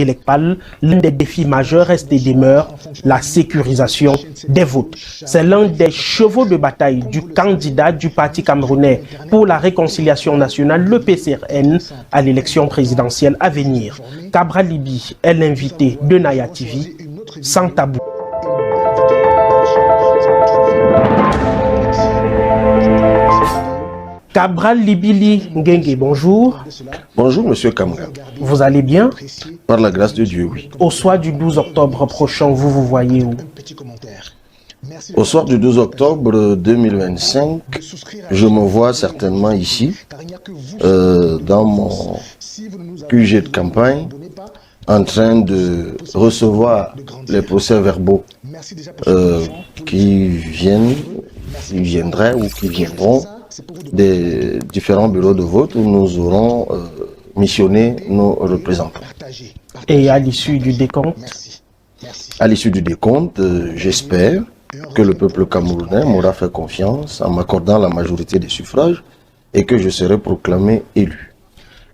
électorale, l'un des défis majeurs reste et demeure la sécurisation des votes. C'est l'un des chevaux de bataille du candidat du Parti camerounais pour la réconciliation nationale, le PCRN, à l'élection présidentielle à venir. Cabral Libye est l'invité de Naya TV, sans tabou. Cabral Libili Ngenge, bonjour. Bonjour, monsieur Kamga. Vous allez bien? Par la grâce de Dieu, oui. Au soir du 12 octobre prochain, vous voyez où? Au soir du 12 octobre 2025, je me vois certainement ici, dans mon QG de campagne, en train de recevoir les procès-verbaux qui viendraient ou qui viendront des différents bureaux de vote où nous aurons missionné nos représentants. Et à l'issue du décompte? À l'issue du décompte, j'espère que le peuple camerounais m'aura fait confiance en m'accordant la majorité des suffrages et que je serai proclamé élu.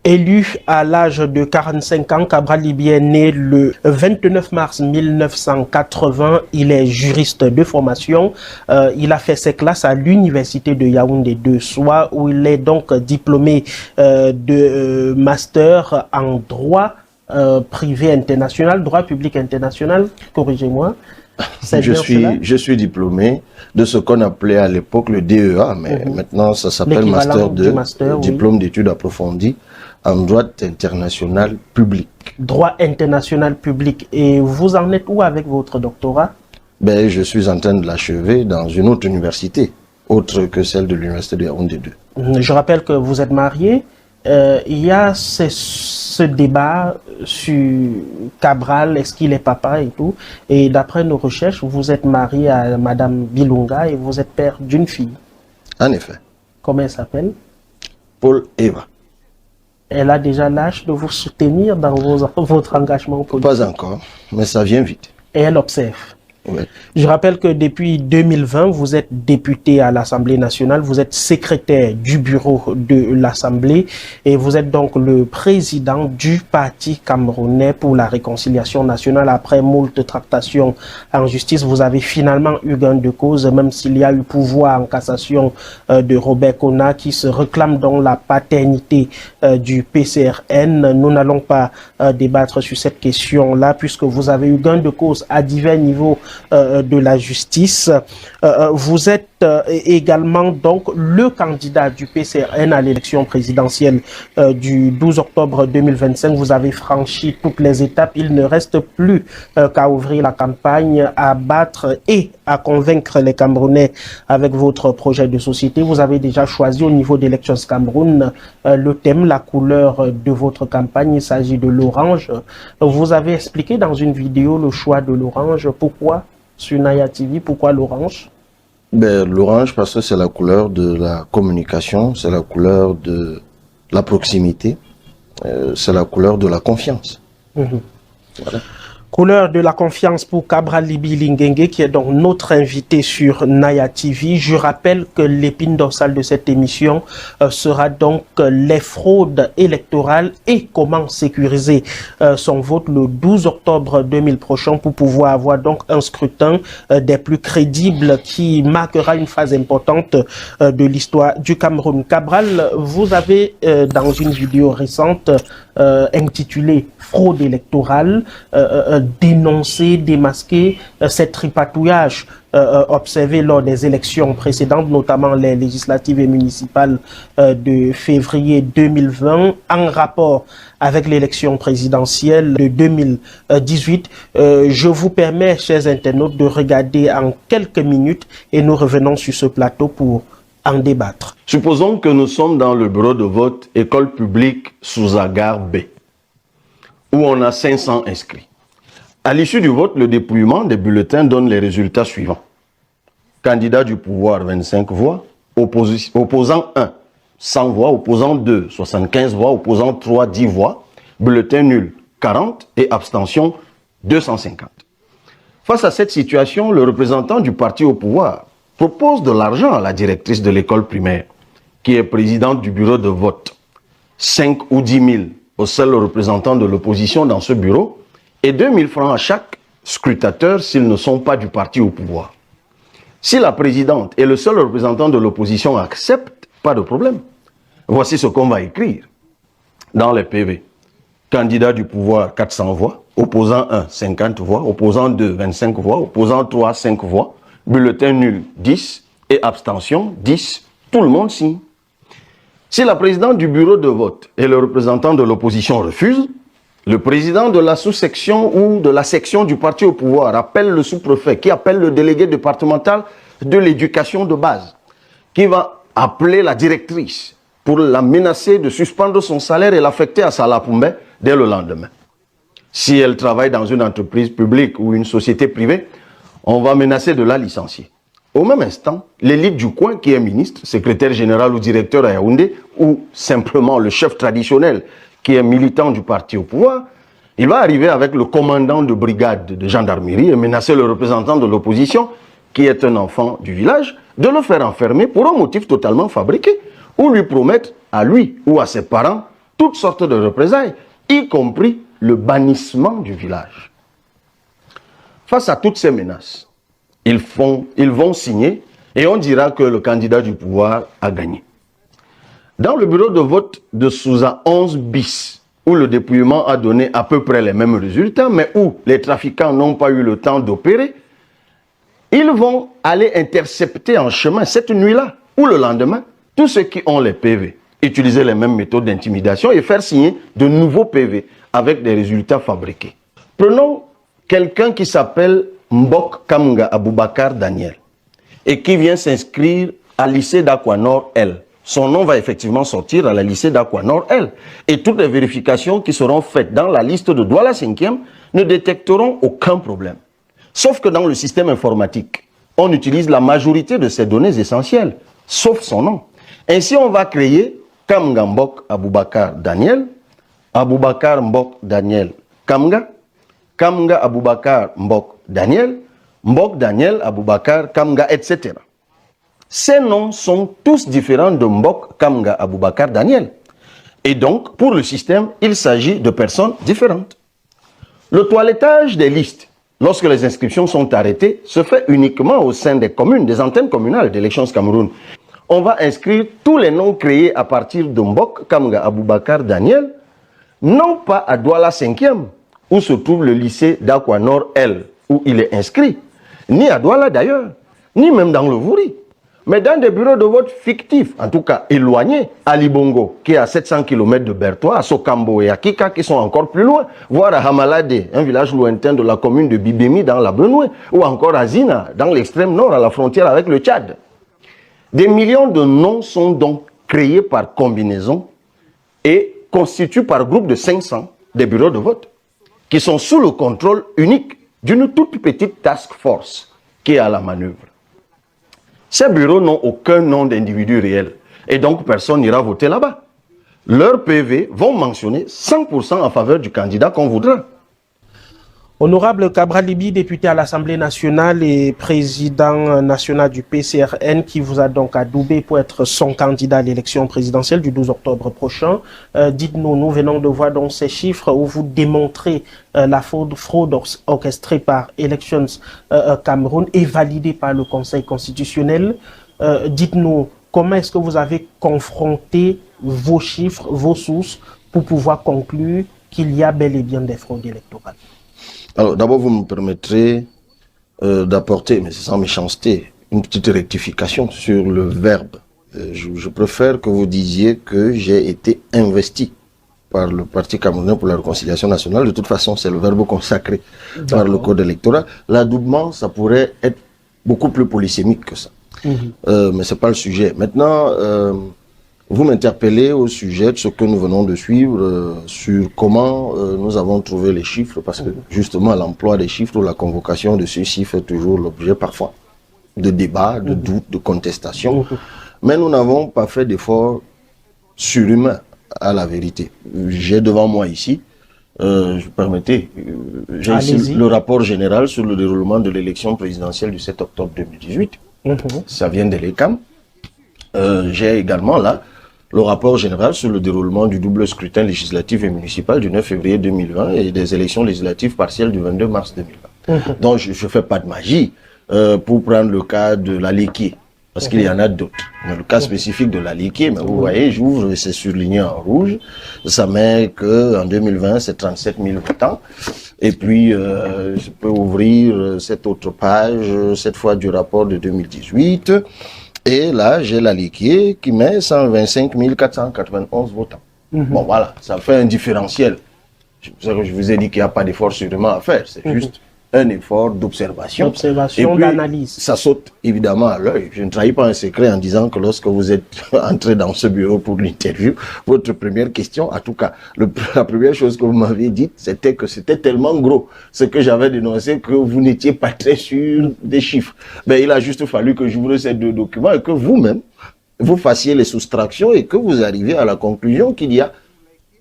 Élu à l'âge de 45 ans, Cabral Libye est né le 29 mars 1980. Il est juriste de formation. Il a fait ses classes à l'université de Yaoundé de Soie, où il est donc diplômé de master en droit privé international, droit public international, corrigez-moi. Je suis diplômé de ce qu'on appelait à l'époque le DEA, mais maintenant ça s'appelle Master 2, diplôme d'études approfondies en droit international public. Droit international public. Et vous en êtes où avec votre doctorat? Ben, je suis en train de l'achever dans une autre université, autre que celle de l'université de Yaoundé 2. Je rappelle que vous êtes marié. Il y a ce débat sur Cabral, est-ce qu'il est papa et tout. Et d'après nos recherches, vous êtes marié à Madame Bilunga et vous êtes père d'une fille. En effet. Comment elle s'appelle? Paul Eva. Elle a déjà l'âge de vous soutenir dans votre engagement politique? Pas encore, mais ça vient vite. Et elle observe. Ouais. Je rappelle que depuis 2020, vous êtes député à l'Assemblée nationale, vous êtes secrétaire du bureau de l'Assemblée et vous êtes donc le président du Parti camerounais pour la réconciliation nationale. Après moult tractations en justice, vous avez finalement eu gain de cause, même s'il y a eu pouvoir en cassation de Robert Kona qui se réclame donc la paternité du PCRN. Nous n'allons pas débattre sur cette question-là puisque vous avez eu gain de cause à divers niveaux de la justice. Vous êtes également donc le candidat du PCRN à l'élection présidentielle du 12 octobre 2025. Vous avez franchi toutes les étapes. Il ne reste plus qu'à ouvrir la campagne, à battre et à convaincre les Camerounais avec votre projet de société. Vous avez déjà choisi au niveau d'Elections Cameroun le thème, la couleur de votre campagne. Il s'agit de l'orange. Vous avez expliqué dans une vidéo le choix de l'orange. Pourquoi sur Naya TV? Pourquoi l'orange? Ben, l'orange parce que c'est la couleur de la communication, c'est la couleur de la proximité, c'est la couleur de la confiance. Voilà. Couleur de la confiance pour Cabral Libye Ngenge, qui est donc notre invité sur Naya TV. Je rappelle que l'épine dorsale de cette émission sera donc les fraudes électorales et comment sécuriser son vote le 12 octobre 2000 prochain pour pouvoir avoir donc un scrutin des plus crédibles qui marquera une phase importante de l'histoire du Cameroun. Cabral, vous avez dans une vidéo récente intitulée fraude électorale, dénoncer, démasquer ces tripatouillages observés lors des élections précédentes, notamment les législatives et municipales de février 2020, en rapport avec l'élection présidentielle de 2018. Je vous permets, chers internautes, de regarder en quelques minutes et nous revenons sur ce plateau pour en débattre. Supposons que nous sommes dans le bureau de vote école publique Souzagar B, où on a 500 inscrits. À l'issue du vote, le dépouillement des bulletins donne les résultats suivants. Candidat du pouvoir, 25 voix. Opposant 1, 100 voix. Opposant 2, 75 voix. Opposant 3, 10 voix. Bulletin nul, 40. Et abstention, 250. Face à cette situation, le représentant du parti au pouvoir propose de l'argent à la directrice de l'école primaire, qui est présidente du bureau de vote. 5 ou 10 000 au seul représentant de l'opposition dans ce bureau et 2 000 francs à chaque scrutateur s'ils ne sont pas du parti au pouvoir. Si la présidente et le seul représentant de l'opposition acceptent, pas de problème. Voici ce qu'on va écrire dans les PV. Candidat du pouvoir, 400 voix. Opposant 1, 50 voix. Opposant 2, 25 voix. Opposant 3, 5 voix. Bulletin nul, 10. Et abstention, 10. Tout le monde signe. Si la présidente du bureau de vote et le représentant de l'opposition refusent, le président de la sous-section ou de la section du parti au pouvoir appelle le sous-préfet, qui appelle le délégué départemental de l'éducation de base, qui va appeler la directrice pour la menacer de suspendre son salaire et l'affecter à Salapoumbé dès le lendemain. Si elle travaille dans une entreprise publique ou une société privée, on va menacer de la licencier. Au même instant, l'élite du coin qui est ministre, secrétaire général ou directeur à Yaoundé, ou simplement le chef traditionnel qui est militant du parti au pouvoir, il va arriver avec le commandant de brigade de gendarmerie et menacer le représentant de l'opposition, qui est un enfant du village, de le faire enfermer pour un motif totalement fabriqué, ou lui promettre à lui ou à ses parents toutes sortes de représailles, y compris le bannissement du village. Face à toutes ces menaces, ils vont signer et on dira que le candidat du pouvoir a gagné. Dans le bureau de vote de Souza 11 bis, où le dépouillement a donné à peu près les mêmes résultats, mais où les trafiquants n'ont pas eu le temps d'opérer, ils vont aller intercepter en chemin cette nuit-là ou le lendemain tous ceux qui ont les PV, utiliser les mêmes méthodes d'intimidation et faire signer de nouveaux PV avec des résultats fabriqués. Prenons quelqu'un qui s'appelle Mbok Kamga Aboubakar Daniel et qui vient s'inscrire à lycée d'Aquanor L. Son nom va effectivement sortir à la lycée d'Aquanor L. Et toutes les vérifications qui seront faites dans la liste de Douala 5e ne détecteront aucun problème. Sauf que dans le système informatique, on utilise la majorité de ces données essentielles, sauf son nom. Ainsi, on va créer Kamga Mbok Aboubakar Daniel, Aboubakar Mbok Daniel Kamga, Kamga Aboubakar Mbok Daniel, Mbok Daniel Aboubakar Kamga, etc. Ces noms sont tous différents de Mbok Kamga Aboubakar Daniel. Et donc, pour le système, il s'agit de personnes différentes. Le toilettage des listes, lorsque les inscriptions sont arrêtées, se fait uniquement au sein des communes, des antennes communales d'Elections Cameroun. On va inscrire tous les noms créés à partir de Mbok Kamga Aboubakar Daniel, non pas à Douala 5e, où se trouve le lycée d'Aquanor L, où il est inscrit, ni à Douala d'ailleurs, ni même dans le Vouri, mais dans des bureaux de vote fictifs, en tout cas éloignés, à Libongo, qui est à 700 km de Bertois, à Sokambo et à Kika, qui sont encore plus loin, voire à Hamalade, un village lointain de la commune de Bibémi dans la Benoué, ou encore à Zina, dans l'extrême nord, à la frontière avec le Tchad. Des millions de noms sont donc créés par combinaison et constituent par groupe de 500 des bureaux de vote, qui sont sous le contrôle unique d'une toute petite task force qui est à la manœuvre. Ces bureaux n'ont aucun nom d'individu réel et donc personne n'ira voter là-bas. Leurs PV vont mentionner 100% en faveur du candidat qu'on voudra. Honorable Cabral Libi, député à l'Assemblée nationale et président national du PCRN, qui vous a donc adoubé pour être son candidat à l'élection présidentielle du 12 octobre prochain. Dites-nous, nous venons de voir donc ces chiffres où vous démontrez la fraude orchestrée par Elections Cameroun et validée par le Conseil constitutionnel. Dites-nous, comment est-ce que vous avez confronté vos chiffres, vos sources, pour pouvoir conclure qu'il y a bel et bien des fraudes électorales? Alors, d'abord, vous me permettrez d'apporter, mais c'est sans méchanceté, une petite rectification sur le verbe. Je préfère que vous disiez que j'ai été investi par le Parti camerounais pour la réconciliation nationale. De toute façon, c'est le verbe consacré par le code électoral. L'adoubement, ça pourrait être beaucoup plus polysémique que ça. Mais c'est pas le sujet. Maintenant, vous m'interpellez au sujet de ce que nous venons de suivre, sur comment nous avons trouvé les chiffres, parce que justement l'emploi des chiffres ou la convocation de ceux-ci fait toujours l'objet parfois de débats, de doutes, de contestations. Mais nous n'avons pas fait d'efforts surhumains à la vérité. J'ai devant moi ici, permettez, j'ai ici le rapport général sur le déroulement de l'élection présidentielle du 7 octobre 2018. Ça vient de l'ECAM. J'ai également là le rapport général sur le déroulement du double scrutin législatif et municipal du 9 février 2020 et des élections législatives partielles du 22 mars 2020. Donc, je ne fais pas de magie pour prendre le cas de la Liquier, parce qu'il y en a d'autres. Mais le cas spécifique de la Liquier, mais vous voyez, j'ouvre et c'est surligné en rouge. Ça met qu'en 2020, c'est 37 000 votants. Et puis, je peux ouvrir cette autre page, cette fois du rapport de 2018. Et là, j'ai la Liquier qui met 125 491 votants. Bon, voilà, ça fait un différentiel. Je vous ai dit qu'il n'y a pas d'effort sûrement à faire. C'est juste un effort d'observation. D'observation, d'analyse. Ça saute évidemment à l'œil. Je ne trahis pas un secret en disant que lorsque vous êtes entré dans ce bureau pour l'interview, votre première question, en tout cas, la première chose que vous m'avez dite, c'était que c'était tellement gros, ce que j'avais dénoncé, que vous n'étiez pas très sûr des chiffres. Ben, il a juste fallu que j'ouvre ces deux documents et que vous-même, vous fassiez les soustractions et que vous arriviez à la conclusion qu'il y a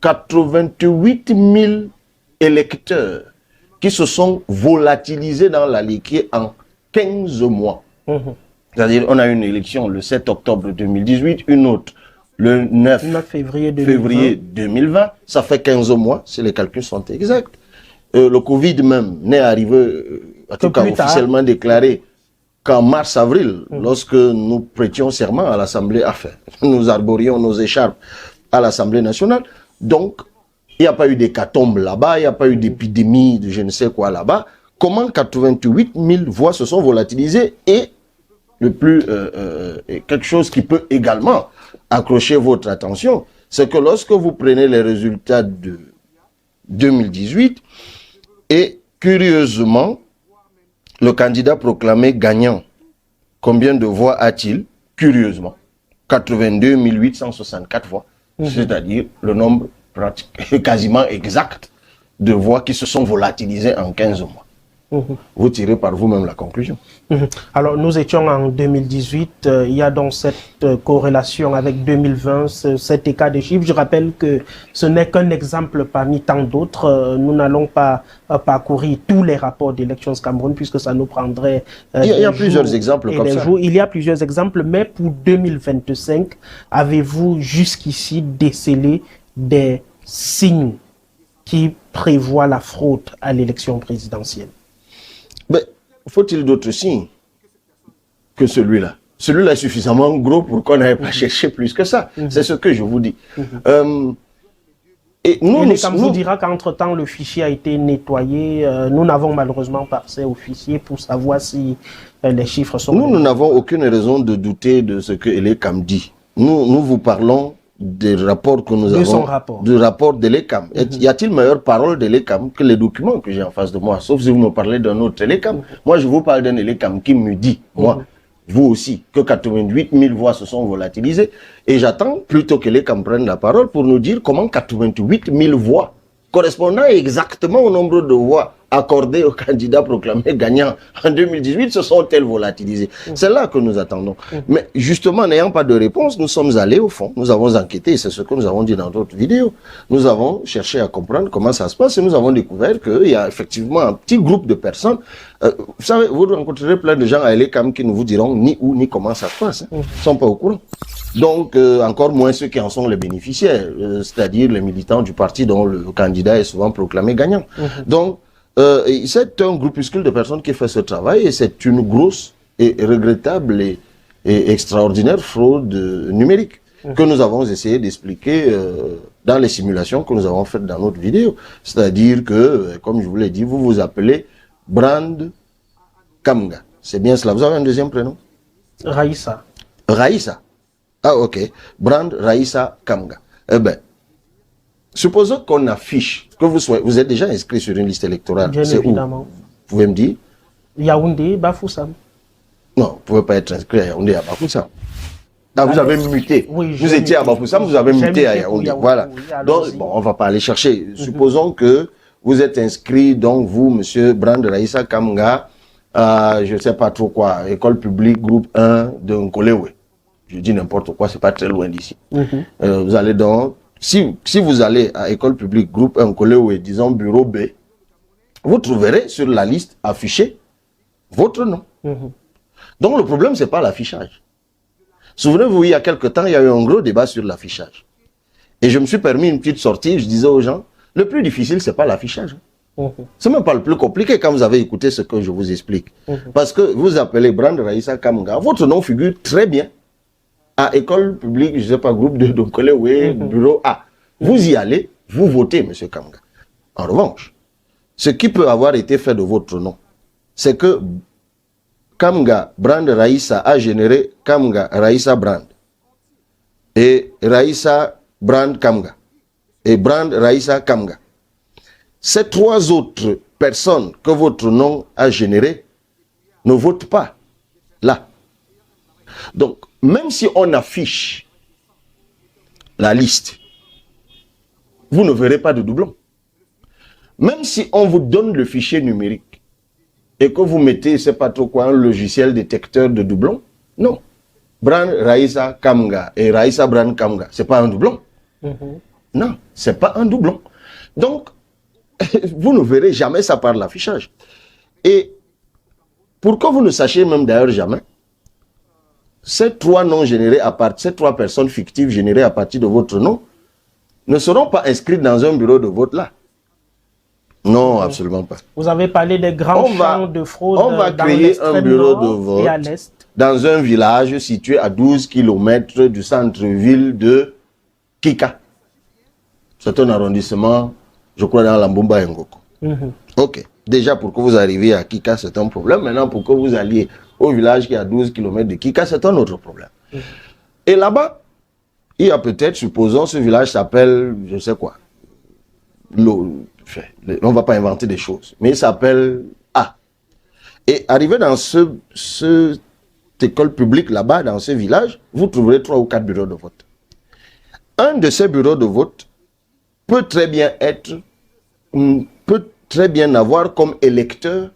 88 000 électeurs qui se sont volatilisés dans la Liquier en 15 mois. C'est-à-dire, on a une élection le 7 octobre 2018, une autre le 9 février 2020. Ça fait 15 mois, si les calculs sont exacts. Le Covid même n'est arrivé, en tout cas officiellement déclaré, qu'en mars-avril, lorsque nous prêtions serment à l'Assemblée, enfin, nous arborions nos écharpes à l'Assemblée nationale. Donc, il n'y a pas eu d'hécatombe là-bas, il n'y a pas eu d'épidémie de je ne sais quoi là-bas. Comment 88 000 voix se sont volatilisées? Et le plus quelque chose qui peut également accrocher votre attention, c'est que lorsque vous prenez les résultats de 2018, et curieusement, le candidat proclamé gagnant, combien de voix a-t-il? Curieusement, 82 864 voix, c'est-à-dire le nombre quasiment exact de voix qui se sont volatilisées en 15 mois. Vous tirez par vous-même la conclusion. Alors, nous étions en 2018, il y a donc cette corrélation avec 2020, cet écart de chiffres. Je rappelle que ce n'est qu'un exemple parmi tant d'autres. Nous n'allons pas parcourir tous les rapports d'Elections Cameroun, puisque ça nous prendrait il y a plusieurs exemples comme ça. Il y a plusieurs exemples, mais pour 2025, avez-vous jusqu'ici décelé des signes qui prévoient la fraude à l'élection présidentielle? Mais faut-il d'autres signes que celui-là? Celui-là est suffisamment gros pour qu'on n'aille pas chercher plus que ça. C'est ce que je vous dis. Et l'ECAM vous dira qu'entre-temps, le fichier a été nettoyé. Nous n'avons malheureusement pas accès au fichier pour savoir si les chiffres sont... Nous n'avons aucune raison de douter de ce que l'ECAM dit. Nous vous parlons des rapports que nous avons, du rapport de l'ECAM. Y a-t-il meilleure parole de l'ECAM que les documents que j'ai en face de moi? Sauf si vous me parlez d'un autre l'ECAM. Moi, je vous parle d'un l'ECAM qui me dit, moi, vous aussi, que 88 000 voix se sont volatilisées. Et j'attends plutôt que l'ECAM prenne la parole pour nous dire comment 88 000 voix, correspondant exactement au nombre de voix accordées au candidat proclamé gagnant en 2018, se sont-elles volatilisées? C'est là que nous attendons. Mais justement, n'ayant pas de réponse, nous sommes allés au fond. Nous avons enquêté, c'est ce que nous avons dit dans d'autres vidéos. Nous avons cherché à comprendre comment ça se passe et nous avons découvert qu'il y a effectivement un petit groupe de personnes. Vous savez, vous rencontrerez plein de gens à l'ECAM qui ne vous diront ni où ni comment ça se passe. Ils ne sont pas au courant. Donc, encore moins ceux qui en sont les bénéficiaires, c'est-à-dire les militants du parti dont le candidat est souvent proclamé gagnant. Donc, c'est un groupuscule de personnes qui fait ce travail et c'est une grosse et regrettable et extraordinaire fraude numérique que nous avons essayé d'expliquer dans les simulations que nous avons faites dans notre vidéo. C'est-à-dire que, comme je vous l'ai dit, vous vous appelez Brand Kamga. C'est bien cela. Vous avez un deuxième prénom? Raïssa. Raïssa. Ah, ok. Brand Raïssa Kamga. Eh bien, supposons qu'on affiche, que vous êtes déjà inscrit sur une liste électorale. Bien évidemment. Vous pouvez me dire? Yaoundé, Bafoussam. Non, vous ne pouvez pas être inscrit à Yaoundé, à Bafoussam. Ah, vous avez muté. Oui, vous étiez à Bafoussam, vous avez muté à Yaoundé. Voilà. Oui, donc, bon, on ne va pas aller chercher. Supposons que vous êtes inscrit, donc vous, monsieur Brand Raïssa Kamga, je ne sais pas trop quoi, école publique, groupe 1 de Nkolewe. Je dis n'importe quoi, c'est pas très loin d'ici. Vous allez donc, si vous allez à école publique, groupe 1 Nkolewe, disons bureau B, vous trouverez sur la liste affichée votre nom. Donc le problème, c'est pas l'affichage. Souvenez-vous, il y a quelque temps, il y a eu un gros débat sur l'affichage. Et je me suis permis une petite sortie, je disais aux gens, le plus difficile, c'est pas l'affichage. C'est même pas le plus compliqué quand vous avez écouté ce que je vous explique. Parce que vous appelez Brand Raissa Kamga, votre nom figure très bien à école publique, je sais pas, groupe de Donkolewe, bureau A. Vous y allez, vous votez, monsieur Kamga. En revanche, ce qui peut avoir été fait de votre nom, c'est que Kamga Brand Raissa a généré Kamga Raissa Brand. Et Raissa Brand Kamga. Et Brand Raissa Kamga. Ces trois autres personnes que votre nom a générées ne votent pas là. Donc, même si on affiche la liste, vous ne verrez pas de doublons. Même si on vous donne le fichier numérique et que vous mettez, je ne sais pas trop quoi, un logiciel détecteur de doublons, non. Brand Raissa Kamga et Raissa Brand Kamga, ce n'est pas un doublon. Non, ce n'est pas un doublon. Donc, vous ne verrez jamais ça par l'affichage. Et pour que vous ne sachiez même d'ailleurs jamais, ces trois noms générés à partir, ces trois personnes fictives générées à partir de votre nom ne seront pas inscrites dans un bureau de vote là. Non, absolument pas. Vous avez parlé des grands champs de fraude. On va créer un bureau de vote dans un village situé à 12 km du centre-ville de Kika. C'est un arrondissement, je crois, dans la Mbumba Ngoko. Ok. Déjà, pour que vous arriviez à Kika, c'est un problème. Maintenant, pour que vous alliez au village qui est à 12 km de Kika, c'est un autre problème. Et là-bas, il y a peut-être, supposons, ce village s'appelle, je sais quoi, on ne va pas inventer des choses, mais il s'appelle A. Et arrivé dans cette école publique là-bas, dans ce village, vous trouverez 3 ou 4 bureaux de vote. Un de ces bureaux de vote peut très bien avoir comme électeur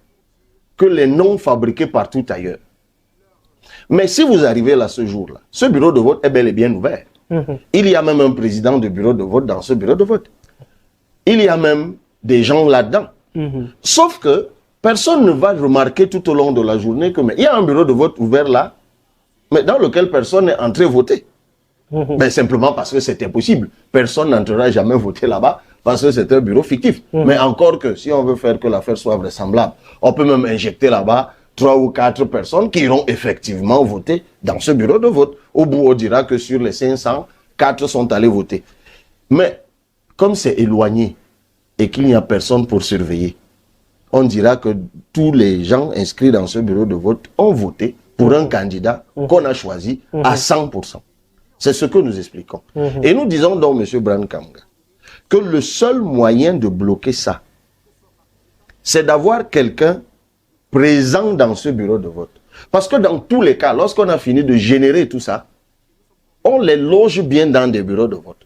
que les noms fabriqués partout ailleurs. Mais si vous arrivez là ce jour-là, ce bureau de vote est bel et bien ouvert. Il y a même un président de bureau de vote dans ce bureau de vote. Il y a même des gens là-dedans. Sauf que personne ne va remarquer tout au long de la journée que il y a un bureau de vote ouvert là, mais dans lequel personne n'est entré voter. Mais simplement parce que c'était possible. Personne n'entrera jamais voter là-bas parce que c'est un bureau fictif. Mais encore que, si on veut faire que l'affaire soit vraisemblable, on peut même injecter là-bas 3 ou 4 personnes qui iront effectivement voter dans ce bureau de vote. Au bout, on dira que sur les 500, 4 sont allés voter. Mais comme c'est éloigné et qu'il n'y a personne pour surveiller, on dira que tous les gens inscrits dans ce bureau de vote ont voté pour un candidat qu'on a choisi à 100%. C'est ce que nous expliquons. Et nous disons donc, M. Brand Kamga, que le seul moyen de bloquer ça, c'est d'avoir quelqu'un présent dans ce bureau de vote. Parce que dans tous les cas, lorsqu'on a fini de générer tout ça, on les loge bien dans des bureaux de vote.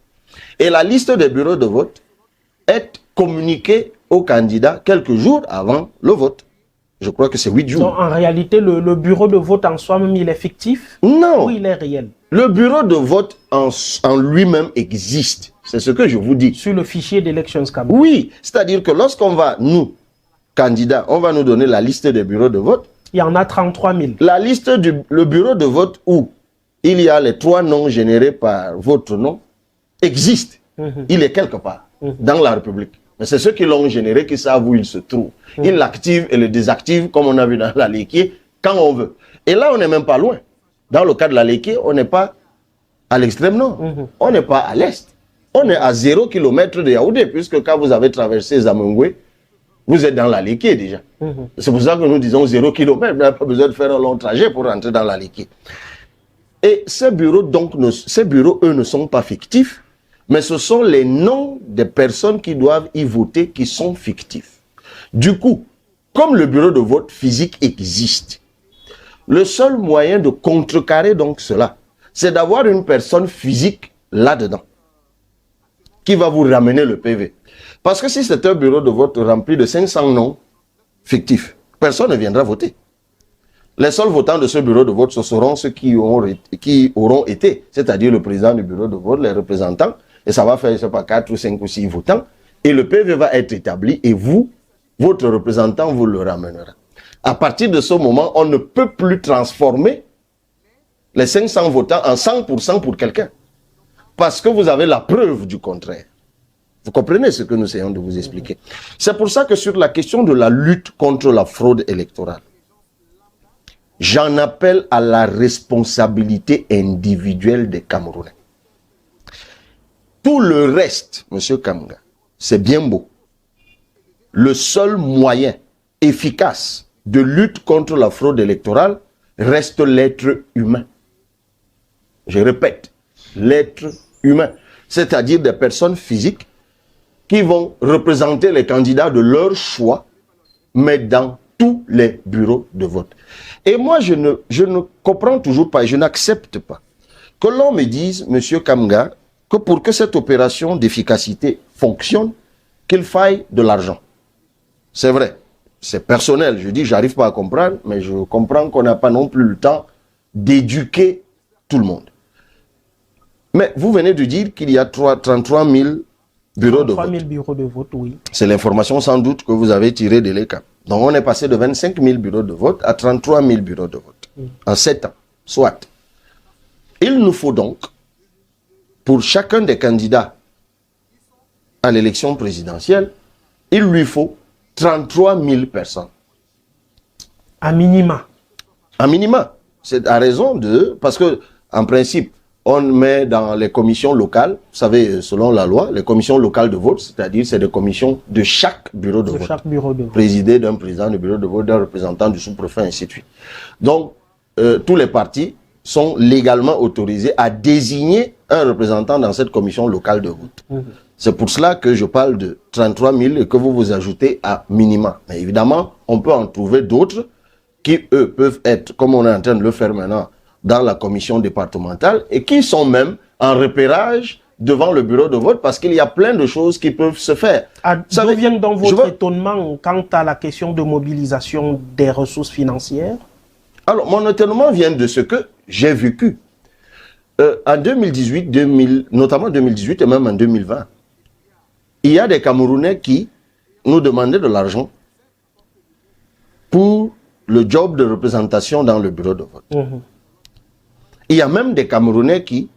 Et la liste des bureaux de vote est communiquée aux candidats quelques jours avant le vote. Je crois que c'est 8 jours. Donc, en réalité, le bureau de vote en soi-même, il est fictif? Non. Ou il est réel? Le bureau de vote en lui-même existe. C'est ce que je vous dis. Sur le fichier d'Elections Cameroun. Oui. C'est-à-dire que lorsqu'on va, nous, candidats, on va nous donner la liste des bureaux de vote. Il y en a 33 000. La liste le bureau de vote où il y a les 3 noms générés par votre nom existe. Il est quelque part dans la République. Mais c'est ceux qui l'ont généré qui savent où il se trouve. Ils l'activent et le désactivent comme on a vu dans la Léquier quand on veut. Et là, on n'est même pas loin. Dans le cas de la Léquier, on n'est pas à l'extrême nord. On n'est pas à l'est. On est à 0 km de Yaoundé, puisque quand vous avez traversé Zamungwe, vous êtes dans la Léquier déjà. C'est pour ça que nous disons 0 km. Vous n'avez pas besoin de faire un long trajet pour rentrer dans la Léquier. Et ces bureaux, donc, eux, ne sont pas fictifs, mais ce sont les noms des personnes qui doivent y voter qui sont fictifs. Du coup, comme le bureau de vote physique existe, le seul moyen de contrecarrer donc cela, c'est d'avoir une personne physique là-dedans qui va vous ramener le PV. Parce que si c'est un bureau de vote rempli de 500 noms fictifs, personne ne viendra voter. Les seuls votants de ce bureau de vote, ce seront ceux qui auront été, c'est-à-dire le président du bureau de vote, les représentants, et ça va faire, je ne sais pas, 4 ou 5 ou 6 votants, et le PV va être établi, et vous, votre représentant, vous le ramènera. À partir de ce moment, on ne peut plus transformer les 500 votants en 100% pour quelqu'un. Parce que vous avez la preuve du contraire. Vous comprenez ce que nous essayons de vous expliquer. C'est pour ça que sur la question de la lutte contre la fraude électorale, j'en appelle à la responsabilité individuelle des Camerounais. Tout le reste, M. Kamga, c'est bien beau. Le seul moyen efficace de lutte contre la fraude électorale reste l'être humain. Je répète, l'être humain, c'est-à-dire des personnes physiques qui vont représenter les candidats de leur choix, mais dans tous les bureaux de vote. Et moi, je ne comprends toujours pas, je n'accepte pas que l'on me dise, M. Kamga, que pour que cette opération d'efficacité fonctionne, qu'il faille de l'argent. C'est vrai, c'est personnel, je dis, j'arrive pas à comprendre, mais je comprends qu'on n'a pas non plus le temps d'éduquer tout le monde. Mais vous venez de dire qu'il y a 33 000 bureaux de vote. 33 000 bureaux de vote, oui. C'est l'information sans doute que vous avez tirée de l'ECAP. Donc on est passé de 25 000 bureaux de vote à 33 000 bureaux de vote. En 7 ans, soit. Il nous faut donc, pour chacun des candidats à l'élection présidentielle, il lui faut 33 000 personnes. À minima. À minima. C'est à raison de... Parce que, en principe, on met dans les commissions locales, vous savez, selon la loi, les commissions locales de vote, c'est-à-dire c'est des commissions de chaque bureau de vote. Chaque bureau de vote. Présidé d'un président de bureau de vote, d'un représentant du sous-préfet, ainsi de suite. Donc, tous les partis sont légalement autorisés à désigner un représentant dans cette commission locale de vote. C'est pour cela que je parle de 33 000 et que vous vous ajoutez à minima. Mais évidemment, on peut en trouver d'autres qui, eux, peuvent être, comme on est en train de le faire maintenant, dans la commission départementale et qui sont même en repérage devant le bureau de vote parce qu'il y a plein de choses qui peuvent se faire. D'où vient donc votre étonnement quant à la question de mobilisation des ressources financières? Alors, mon étonnement vient de ce que j'ai vécu. En 2018, notamment 2018 et même en 2020, il y a des Camerounais qui nous demandaient de l'argent pour le job de représentation dans le bureau de vote. Il y a même des Camerounais qui,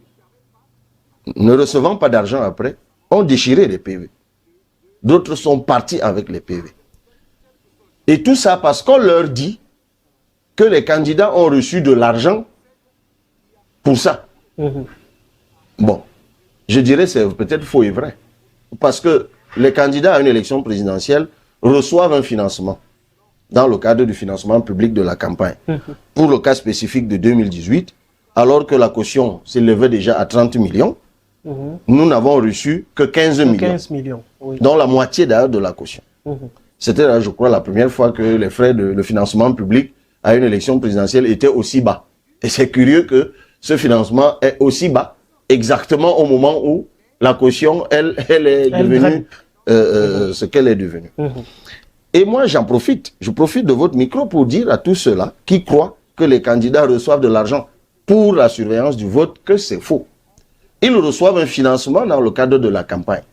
ne recevant pas d'argent après, ont déchiré les PV. D'autres sont partis avec les PV. Et tout ça parce qu'on leur dit que les candidats ont reçu de l'argent pour ça. Bon, je dirais c'est peut-être faux et vrai. Parce que les candidats à une élection présidentielle reçoivent un financement dans le cadre du financement public de la campagne. Pour le cas spécifique de 2018, alors que la caution s'élevait déjà à 30 millions, nous n'avons reçu que 15 millions. 15 millions, oui. Dont la moitié d'ailleurs de la caution. C'était, je crois, la première fois que les frais de financement public à une élection présidentielle étaient aussi bas. Et c'est curieux que ce financement est aussi bas, exactement au moment où la caution, elle est devenue ce qu'elle est devenue. Et moi, j'en profite. Je profite de votre micro pour dire à tous ceux-là qui croient que les candidats reçoivent de l'argent pour la surveillance du vote que c'est faux. Ils reçoivent un financement dans le cadre de la campagne.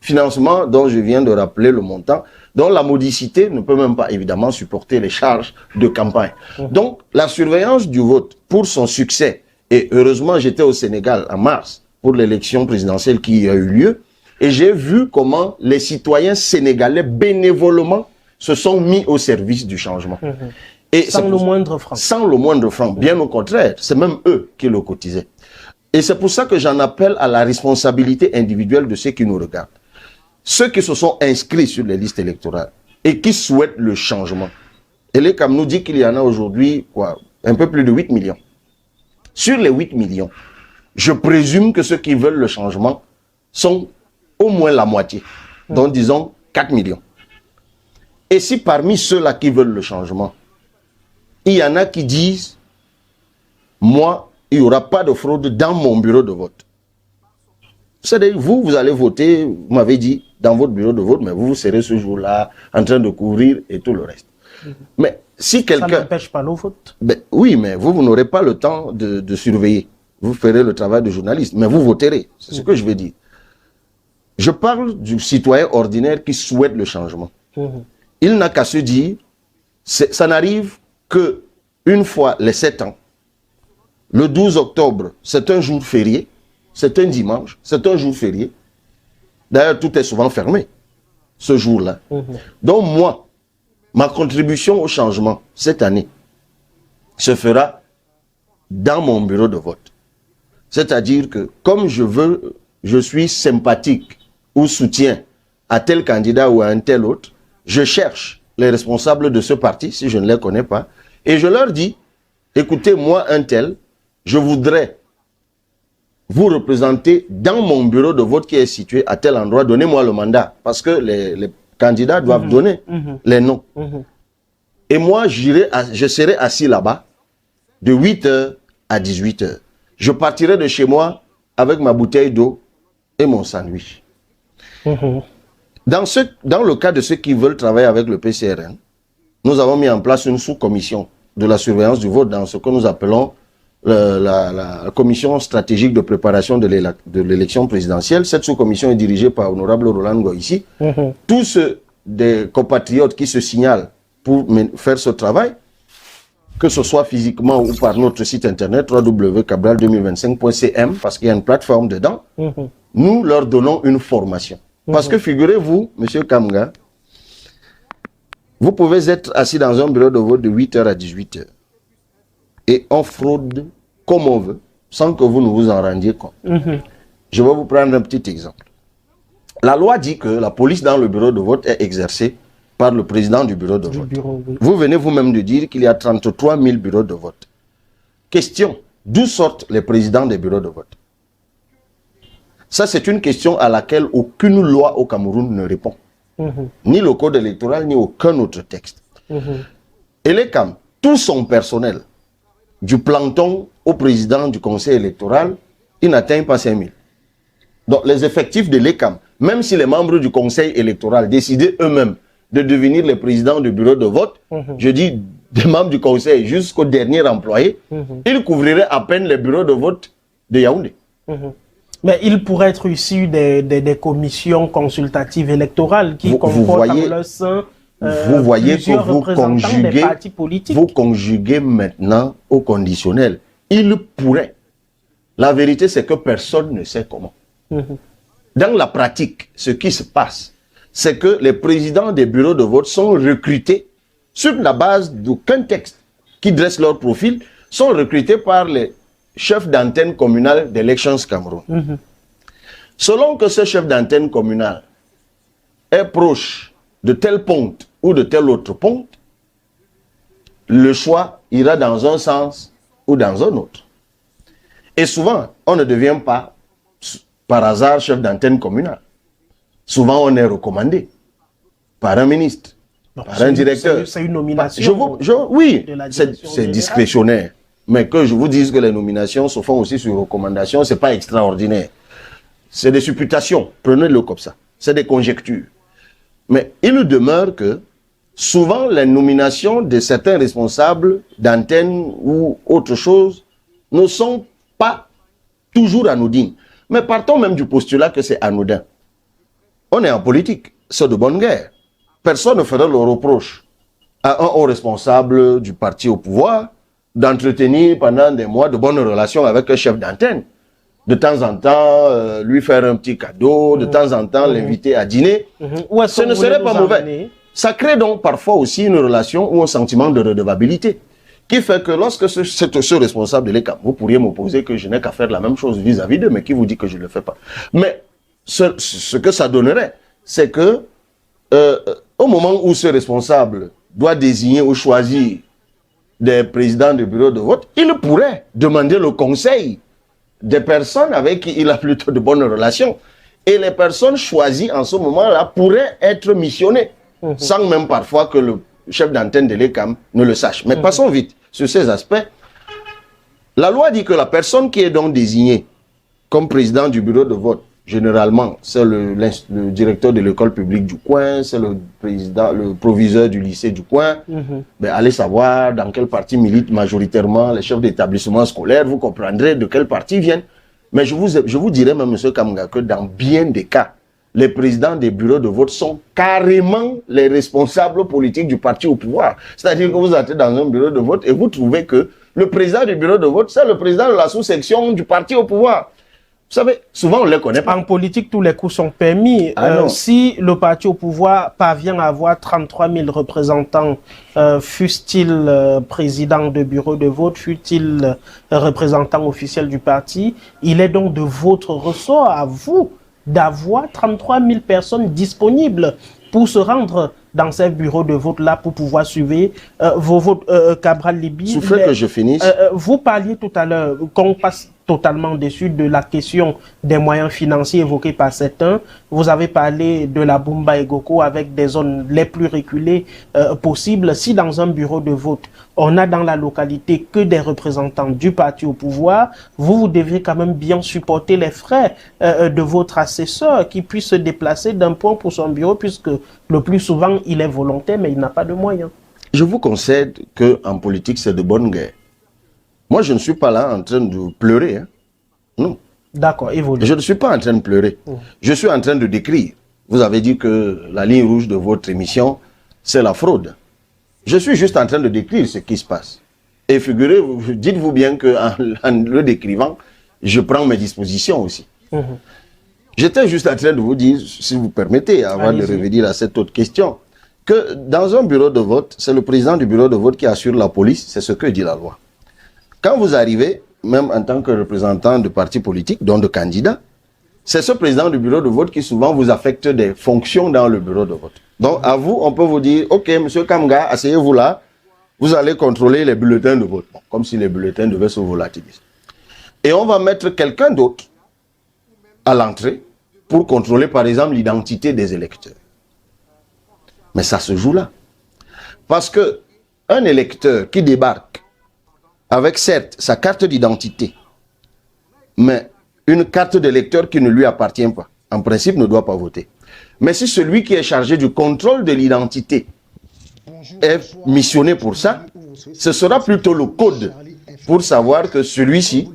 Financement dont je viens de rappeler le montant, dont la modicité ne peut même pas évidemment supporter les charges de campagne. Donc, la surveillance du vote pour son succès, et heureusement j'étais au Sénégal en mars pour l'élection présidentielle qui a eu lieu, et j'ai vu comment les citoyens sénégalais bénévolement se sont mis au service du changement. Et sans le moindre franc. Sans le moindre franc, bien au contraire, c'est même eux qui le cotisaient. Et c'est pour ça que j'en appelle à la responsabilité individuelle de ceux qui nous regardent. Ceux qui se sont inscrits sur les listes électorales et qui souhaitent le changement. Et les CAM nous dit qu'il y en a aujourd'hui, un peu plus de 8 millions. Sur les 8 millions, je présume que ceux qui veulent le changement sont au moins la moitié. Donc disons 4 millions. Et si parmi ceux-là qui veulent le changement, il y en a qui disent, moi, il n'y aura pas de fraude dans mon bureau de vote. C'est-à-dire, vous allez voter, vous m'avez dit, dans votre bureau de vote, mais vous serez ce jour-là en train de courir et tout le reste. Mais si quelqu'un... Ça n'empêche pas le vote. Oui, mais vous n'aurez pas le temps de surveiller. Vous ferez le travail de journaliste, mais vous voterez. C'est ce que je veux dire. Je parle du citoyen ordinaire qui souhaite le changement. Il n'a qu'à se dire, ça n'arrive que une fois les 7 ans Le 12 octobre, c'est un jour férié. C'est un dimanche. C'est un jour férié. D'ailleurs, tout est souvent fermé ce jour-là. Donc moi, ma contribution au changement cette année se fera dans mon bureau de vote. C'est-à-dire que comme je suis sympathique ou soutiens à tel candidat ou à un tel autre, je cherche les responsables de ce parti, si je ne les connais pas, et je leur dis, écoutez, moi, un tel, je voudrais vous représenter dans mon bureau de vote qui est situé à tel endroit, donnez-moi le mandat, parce que les candidats doivent donner les noms. Et moi, je serai assis là-bas de 8h à 18h. Je partirai de chez moi avec ma bouteille d'eau et mon sandwich. Dans le cas de ceux qui veulent travailler avec le PCRN, nous avons mis en place une sous-commission de la surveillance du vote dans ce que nous appelons la commission stratégique de préparation de l'élection présidentielle. Cette sous-commission est dirigée par Honorable Roland Goïssi. Tous ceux des compatriotes qui se signalent pour faire ce travail, que ce soit physiquement ou par notre site internet www.cabral2025.cm, parce qu'il y a une plateforme dedans, nous leur donnons une formation. Parce que figurez-vous, M. Kamga, vous pouvez être assis dans un bureau de vote de 8h à 18h. Et on fraude comme on veut, sans que vous ne vous en rendiez compte. Je vais vous prendre un petit exemple. La loi dit que la police dans le bureau de vote est exercée par le président du bureau de vote. Vous venez vous-même de dire qu'il y a 33 000 bureaux de vote. Question, d'où sortent les présidents des bureaux de vote? Ça, c'est une question à laquelle aucune loi au Cameroun ne répond. Ni le code électoral, ni aucun autre texte. Et les CAM, tout son personnel, du plancton au président du conseil électoral, il n'atteint pas 5 000. Donc les effectifs de l'ECAM, même si les membres du conseil électoral décidaient eux-mêmes de devenir les présidents du bureau de vote, je dis des membres du conseil jusqu'au dernier employé, ils couvriraient à peine les bureaux de vote de Yaoundé. Mais il pourrait être issu des commissions consultatives électorales qui comportent en leur sein vous voyez que vous conjuguez maintenant au conditionnel. Il pourrait. La vérité, c'est que personne ne sait comment. Dans la pratique, ce qui se passe, c'est que les présidents des bureaux de vote sont recrutés sur la base d'aucun texte qui dresse leur profil, sont recrutés par les chefs d'antenne communale d'Elections Cameroun. Selon que ce chef d'antenne communale est proche de tel ponte ou de tel autre ponte, le choix ira dans un sens ou dans un autre. Et souvent, on ne devient pas par hasard chef d'antenne communale. Souvent, on est recommandé par un ministre, par un directeur. C'est une nomination. Oui, c'est discrétionnaire. Mais que je vous dise que les nominations se font aussi sur recommandation, ce n'est pas extraordinaire. C'est des supputations, prenez-le comme ça. C'est des conjectures. Mais il demeure que souvent les nominations de certains responsables d'antenne ou autre chose ne sont pas toujours anodines. Mais partons même du postulat que c'est anodin. On est en politique, c'est de bonne guerre. Personne ne fera le reproche à un haut responsable du parti au pouvoir d'entretenir pendant des mois de bonnes relations avec un chef d'antenne. De temps en temps, lui faire un petit cadeau, de temps en temps, l'inviter à dîner. Ce ne serait pas mauvais. Ça crée donc parfois aussi une relation ou un sentiment de redevabilité qui fait que lorsque ce responsable de l'ECAM, vous pourriez m'opposer que je n'ai qu'à faire la même chose vis-à-vis d'eux, mais qui vous dit que je ne le fais pas. Mais ce que ça donnerait, c'est que au moment où ce responsable doit désigner ou choisir des présidents de bureau de vote, il pourrait demander le conseil des personnes avec qui il a plutôt de bonnes relations. Et les personnes choisies en ce moment-là pourraient être missionnées, sans même parfois que le chef d'antenne de l'ECAM ne le sache. Mais passons vite sur ces aspects. La loi dit que la personne qui est donc désignée comme président du bureau de vote, généralement, c'est le directeur de l'école publique du coin, c'est le proviseur du lycée du coin. Ben, allez savoir dans quel parti militent majoritairement les chefs d'établissement scolaire, vous comprendrez de quel parti ils viennent. Mais je vous dirais même, M. Kamga, que dans bien des cas, les présidents des bureaux de vote sont carrément les responsables politiques du parti au pouvoir. C'est-à-dire que vous entrez dans un bureau de vote et vous trouvez que le président du bureau de vote, c'est le président de la sous-section du parti au pouvoir. Vous savez, souvent on ne les connaît pas. En politique, tous les coups sont permis. Si le parti au pouvoir parvient à avoir 33 000 représentants, fût-il président de bureau de vote, fût-il représentant officiel du parti, il est donc de votre ressort à vous d'avoir 33 000 personnes disponibles pour se rendre dans ces bureaux de vote-là pour pouvoir suivre vos votes. Cabral Libye. Souffrez que je finisse. Vous parliez tout à l'heure qu'on passe totalement déçu de la question des moyens financiers évoqués par certains. Vous avez parlé de la Bumba et Goko avec des zones les plus reculées possibles. Si dans un bureau de vote, on a dans la localité que des représentants du parti au pouvoir, vous devez quand même bien supporter les frais de votre assesseur qui puisse se déplacer d'un point pour son bureau, puisque le plus souvent, il est volontaire, mais il n'a pas de moyens. Je vous concède qu'en politique, c'est de bonne guerre. Moi, je ne suis pas là en train de pleurer. Hein. Non. D'accord, évolue. Je ne suis pas en train de pleurer. Je suis en train de décrire. Vous avez dit que la ligne rouge de votre émission, c'est la fraude. Je suis juste en train de décrire ce qui se passe. Et figurez-vous, dites-vous bien qu'en le décrivant, je prends mes dispositions aussi. J'étais juste en train de vous dire, si vous permettez, avant de revenir à cette autre question, que dans un bureau de vote, c'est le président du bureau de vote qui assure la police, c'est ce que dit la loi. Quand vous arrivez, même en tant que représentant de parti politique, donc de candidat, c'est ce président du bureau de vote qui souvent vous affecte des fonctions dans le bureau de vote. Donc à vous, on peut vous dire, ok, monsieur Kamga, asseyez-vous là, vous allez contrôler les bulletins de vote. Bon, comme si les bulletins devaient se volatiliser. Et on va mettre quelqu'un d'autre à l'entrée pour contrôler par exemple l'identité des électeurs. Mais ça se joue là. Parce que un électeur qui débarque avec certes sa carte d'identité, mais une carte d'électeur qui ne lui appartient pas, en principe ne doit pas voter. Mais si celui qui est chargé du contrôle de l'identité est missionné pour ça, ce sera plutôt le code pour savoir que celui-ci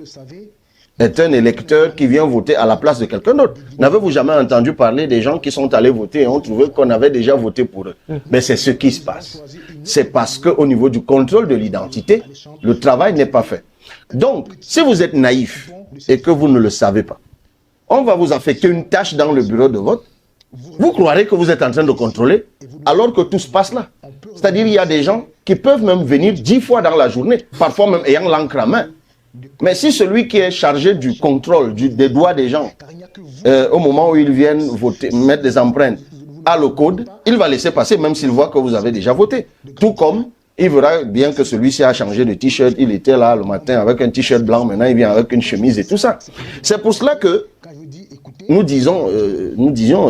est un électeur qui vient voter à la place de quelqu'un d'autre. N'avez-vous jamais entendu parler des gens qui sont allés voter et ont trouvé qu'on avait déjà voté pour eux? Mais c'est ce qui se passe. C'est parce qu'au niveau du contrôle de l'identité, le travail n'est pas fait. Donc, si vous êtes naïf et que vous ne le savez pas, on va vous affecter une tâche dans le bureau de vote. Vous croirez que vous êtes en train de contrôler alors que tout se passe là. C'est-à-dire il y a des gens qui peuvent même venir 10 fois dans la journée, parfois même ayant l'encre à main. Mais si celui qui est chargé du contrôle des doigts des gens, au moment où ils viennent voter, mettre des empreintes, a le code, il va laisser passer même s'il voit que vous avez déjà voté. Tout comme il verra bien que celui-ci a changé de t-shirt, il était là le matin avec un t-shirt blanc, maintenant il vient avec une chemise et tout ça. C'est pour cela que nous disions,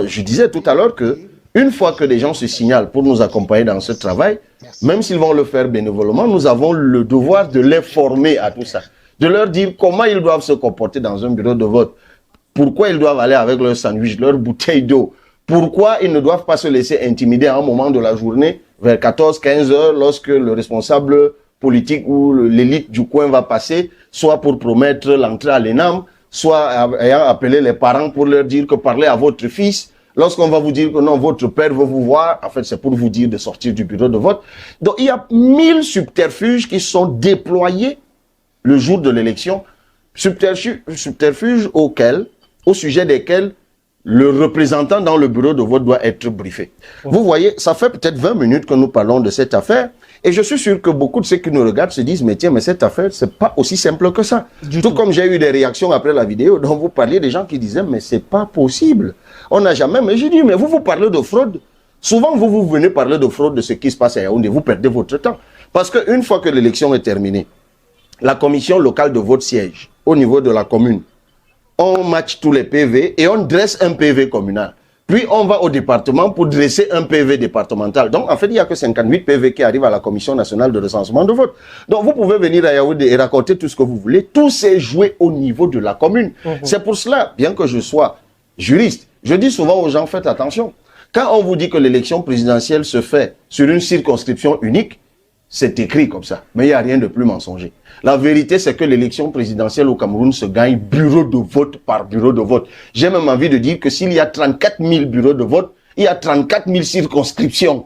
je disais tout à l'heure que une fois que les gens se signalent pour nous accompagner dans ce travail, même s'ils vont le faire bénévolement, nous avons le devoir de les former à tout ça. De leur dire comment ils doivent se comporter dans un bureau de vote, pourquoi ils doivent aller avec leur sandwich, leur bouteille d'eau, pourquoi ils ne doivent pas se laisser intimider à un moment de la journée, vers 14-15 heures, lorsque le responsable politique ou l'élite du coin va passer, soit pour promettre l'entrée à l'ENAM, soit ayant appelé les parents pour leur dire que parlez à votre fils. Lorsqu'on va vous dire que non, votre père veut vous voir, en fait, c'est pour vous dire de sortir du bureau de vote. Donc, il y a 1000 subterfuges qui sont déployés le jour de l'élection, subterfuges au sujet desquels le représentant dans le bureau de vote doit être briefé. Vous voyez, ça fait peut-être 20 minutes que nous parlons de cette affaire, et je suis sûr que beaucoup de ceux qui nous regardent se disent, mais tiens, mais cette affaire, c'est pas aussi simple que ça. Tout comme j'ai eu des réactions après la vidéo, dont vous parliez des gens qui disaient, mais c'est pas possible. On n'a jamais, mais j'ai dit, mais vous parlez de fraude. Souvent, vous venez parler de fraude, de ce qui se passe à Yaoundé, vous perdez votre temps. Parce qu'une fois que l'élection est terminée, la commission locale de vote siège au niveau de la commune. On matche tous les PV et on dresse un PV communal. Puis on va au département pour dresser un PV départemental. Donc en fait, il n'y a que 58 PV qui arrivent à la Commission nationale de recensement de vote. Donc vous pouvez venir à Yaoundé et raconter tout ce que vous voulez. Tout s'est joué au niveau de la commune. C'est pour cela, bien que je sois juriste, je dis souvent aux gens, faites attention. Quand on vous dit que l'élection présidentielle se fait sur une circonscription unique, c'est écrit comme ça, mais il n'y a rien de plus mensonger. La vérité, c'est que l'élection présidentielle au Cameroun se gagne bureau de vote par bureau de vote. J'ai même envie de dire que s'il y a 34 000 bureaux de vote, il y a 34 000 circonscriptions.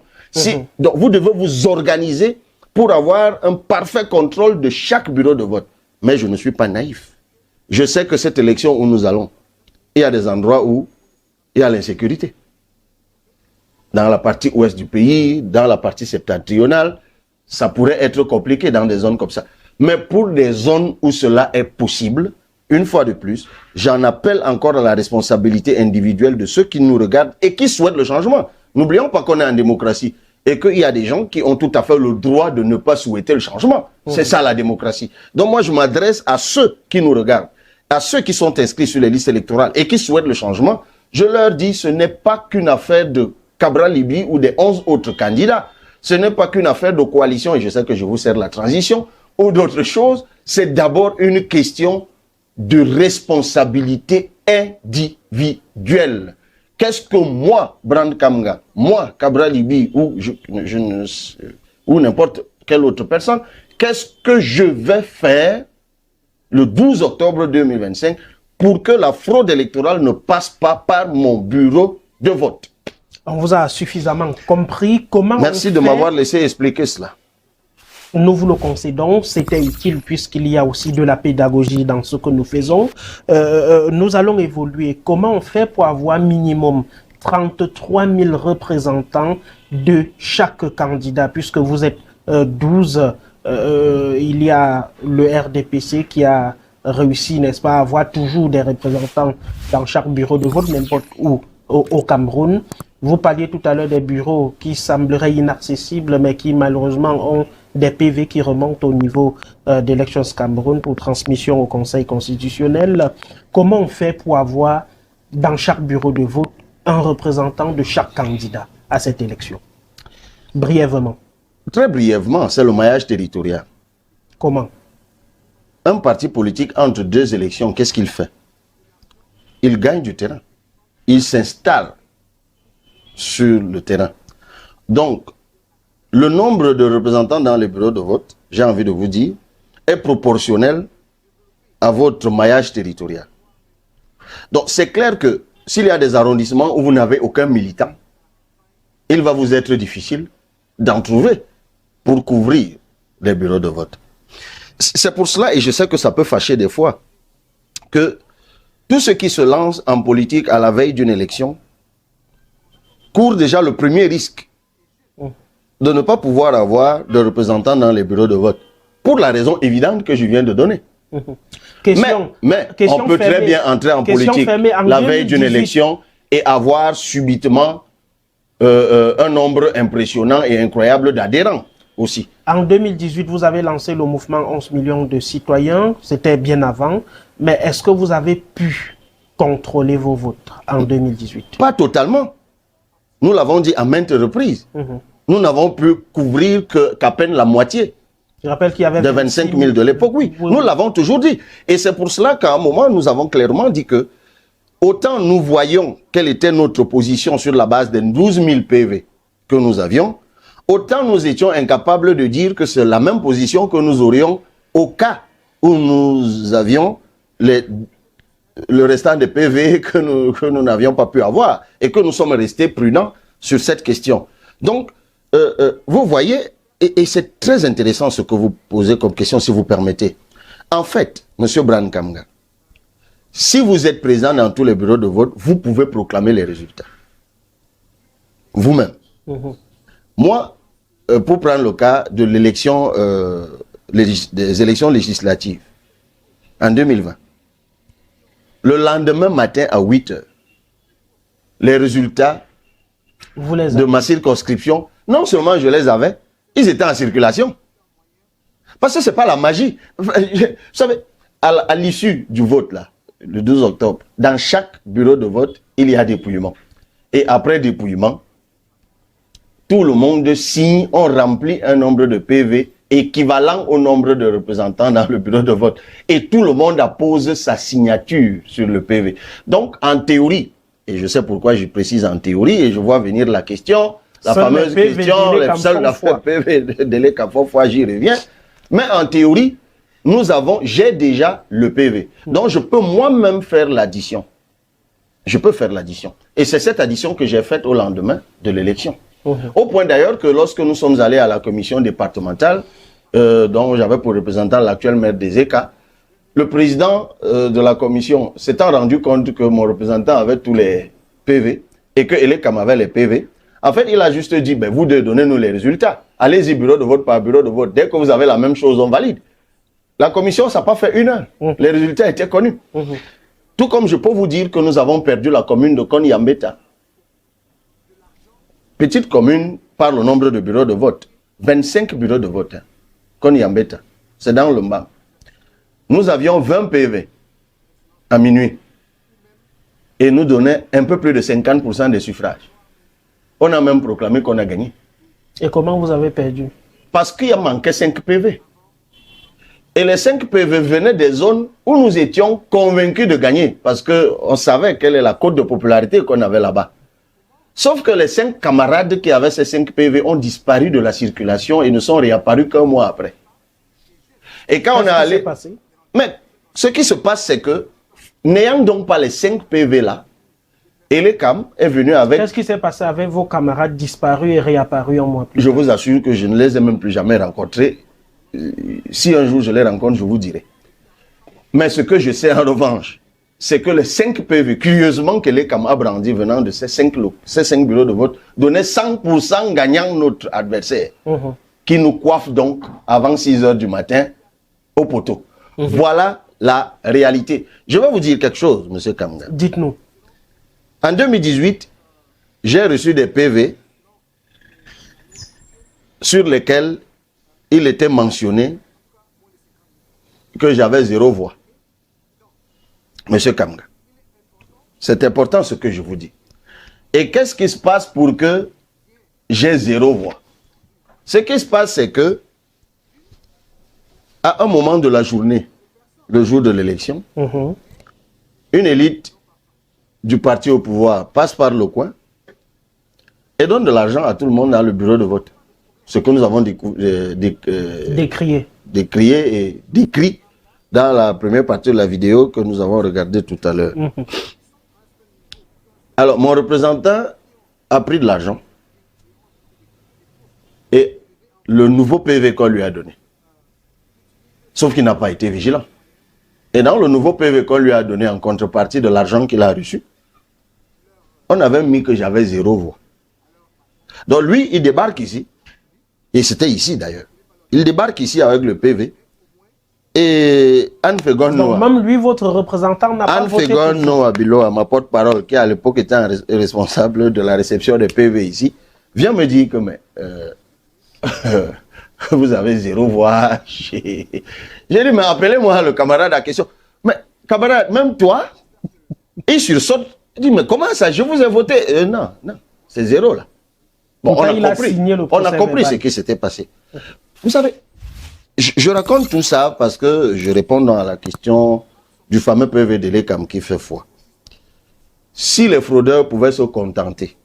Donc vous devez vous organiser pour avoir un parfait contrôle de chaque bureau de vote. Mais je ne suis pas naïf. Je sais que cette élection où nous allons, il y a des endroits où il y a l'insécurité. Dans la partie ouest du pays, dans la partie septentrionale, ça pourrait être compliqué dans des zones comme ça. Mais pour des zones où cela est possible, une fois de plus, j'en appelle encore à la responsabilité individuelle de ceux qui nous regardent et qui souhaitent le changement. N'oublions pas qu'on est en démocratie et qu'il y a des gens qui ont tout à fait le droit de ne pas souhaiter le changement. C'est ça la démocratie. Donc moi, je m'adresse à ceux qui nous regardent, à ceux qui sont inscrits sur les listes électorales et qui souhaitent le changement. Je leur dis, ce n'est pas qu'une affaire de Cabral Libye ou des 11 autres candidats. Ce n'est pas qu'une affaire de coalition, et je sais que je vous sers la transition, ou d'autres choses. C'est d'abord une question de responsabilité individuelle. Qu'est-ce que moi, Brand Kamga, moi, Cabral Libye, ou n'importe quelle autre personne, qu'est-ce que je vais faire le 12 octobre 2025 pour que la fraude électorale ne passe pas par mon bureau de vote? On vous a suffisamment compris. Comment Merci de m'avoir laissé expliquer cela. Nous vous le concédons, c'était utile puisqu'il y a aussi de la pédagogie dans ce que nous faisons. Nous allons évoluer. Comment on fait pour avoir minimum 33 000 représentants de chaque candidat, puisque vous êtes 12, il y a le RDPC qui a réussi, n'est-ce pas, à avoir toujours des représentants dans chaque bureau de vote, n'importe où au Cameroun. Vous parliez tout à l'heure des bureaux qui sembleraient inaccessibles, mais qui malheureusement ont des PV qui remontent au niveau d'Elections Cameroun pour transmission au Conseil constitutionnel. Comment on fait pour avoir dans chaque bureau de vote un représentant de chaque candidat à cette élection? Brièvement. Très brièvement, c'est le maillage territorial. Comment? Un parti politique entre deux élections, qu'est-ce qu'il fait? Il gagne du terrain. Il s'installe sur le terrain. Donc, le nombre de représentants dans les bureaux de vote, j'ai envie de vous dire, est proportionnel à votre maillage territorial. Donc, c'est clair que s'il y a des arrondissements où vous n'avez aucun militant, il va vous être difficile d'en trouver pour couvrir les bureaux de vote. C'est pour cela, et je sais que ça peut fâcher des fois, que tous ceux qui se lancent en politique à la veille d'une élection courent déjà le premier risque de ne pas pouvoir avoir de représentants dans les bureaux de vote. Pour la raison évidente que je viens de donner. Mais on peut très bien entrer en politique la veille d'une élection et avoir subitement un nombre impressionnant et incroyable d'adhérents aussi. En 2018, vous avez lancé le mouvement 11 millions de citoyens. C'était bien avant. Mais est-ce que vous avez pu contrôler vos votes en 2018? Pas totalement. Nous l'avons dit à maintes reprises. Nous n'avons pu couvrir qu'à peine la moitié. Je rappelle qu'il y avait de 25 000 de l'époque, oui. Nous l'avons toujours dit. Et c'est pour cela qu'à un moment, nous avons clairement dit que autant nous voyons quelle était notre position sur la base des 12 000 PV que nous avions, autant nous étions incapables de dire que c'est la même position que nous aurions au cas où nous avions le restant des PV que nous n'avions pas pu avoir et que nous sommes restés prudents sur cette question. Donc, vous voyez, et c'est très intéressant ce que vous posez comme question, si vous permettez. En fait, M. Brand Kamga, si vous êtes présent dans tous les bureaux de vote, vous pouvez proclamer les résultats. Vous-même. Moi, pour prendre le cas de l'élection, des élections législatives, en 2020, le lendemain matin à 8 h, les résultats de ma circonscription, non seulement je les avais, ils étaient en circulation. Parce que ce n'est pas la magie. Vous savez, à l'issue du vote, là, le 12 octobre, dans chaque bureau de vote, il y a dépouillement. Et après dépouillement, tout le monde signe, on remplit un nombre de PV équivalent au nombre de représentants dans le bureau de vote. Et tout le monde appose sa signature sur le PV. Donc, en théorie, et je sais pourquoi je précise en théorie, et je vois venir la question, la fameuse question, les seuls PV délai fois, j'y reviens. Mais en théorie, j'ai déjà le PV. Donc, je peux moi-même faire l'addition. Je peux faire l'addition. Et c'est cette addition que j'ai faite au lendemain de l'élection. Au point d'ailleurs que lorsque nous sommes allés à la commission départementale, dont j'avais pour représentant l'actuel maire des ECA, le président de la commission s'étant rendu compte que mon représentant avait tous les PV et que Elekam avait les PV, en fait, il a juste dit, ben, vous deux, donnez-nous les résultats. Allez-y, bureau de vote par bureau de vote. Dès que vous avez la même chose, on valide. La commission, ça n'a pas fait 1 heure. Les résultats étaient connus. Tout comme je peux vous dire que nous avons perdu la commune de Konyambeta. Petite commune par le nombre de bureaux de vote. 25 bureaux de vote. Konyambeta. C'est dans le Mba. Nous avions 20 PV à minuit. Et nous donnaient un peu plus de 50% des suffrages. On a même proclamé qu'on a gagné. Et comment vous avez perdu? Parce qu'il y a manqué 5 PV. Et les 5 PV venaient des zones où nous étions convaincus de gagner. Parce qu'on savait quelle est la cote de popularité qu'on avait là-bas. Sauf que les 5 camarades qui avaient ces 5 PV ont disparu de la circulation et ne sont réapparus qu'un mois après. Et quand on est allé... Mais ce qui se passe, c'est que, n'ayant donc pas les 5 PV là, Elekam est venu avec... Qu'est-ce qui s'est passé avec vos camarades disparus et réapparus un mois plus tard? Je vous assure que je ne les ai même plus jamais rencontrés. Si un jour je les rencontre, je vous dirai. Mais ce que je sais en revanche, c'est que les 5 PV, curieusement que Elekam a brandi venant de ces 5 bureaux de vote, donnaient 100% gagnant notre adversaire, qui nous coiffe donc avant 6 heures du matin au poteau. Voilà la réalité. Je vais vous dire quelque chose, M. Kamga. Dites-nous. En 2018, j'ai reçu des PV sur lesquels il était mentionné que j'avais 0 voix. Monsieur Kamga, c'est important ce que je vous dis. Et qu'est-ce qui se passe pour que j'ai 0 voix? Ce qui se passe, c'est que à un moment de la journée, le jour de l'élection, une élite du parti au pouvoir passe par le coin et donne de l'argent à tout le monde dans le bureau de vote. Ce que nous avons décrié et décrit dans la première partie de la vidéo que nous avons regardée tout à l'heure. Alors, mon représentant a pris de l'argent et le nouveau PV qu'on lui a donné. Sauf qu'il n'a pas été vigilant. Et dans le nouveau PV qu'on lui a donné en contrepartie de l'argent qu'il a reçu, on avait mis que j'avais 0 voix. Donc lui, il débarque ici, et c'était ici d'ailleurs, il débarque ici avec le PV, et Anne Fegon Noa... Donc même lui, votre représentant n'a pas voté pour Anne Fegon Noa Biloa, ma porte-parole, qui à l'époque était responsable de la réception des PV ici, vient me dire que mais, vous avez 0 voix. J'ai dit, mais appelez-moi le camarade à question. Mais camarade, même toi, il sursaute. Il dit, mais comment ça, je vous ai voté? Non, c'est 0 là. Bon, on a compris ce qui s'était passé. Vous savez, je raconte tout ça parce que je réponds à la question du fameux PV de l'ECAM qui fait foi. Si les fraudeurs pouvaient se contenter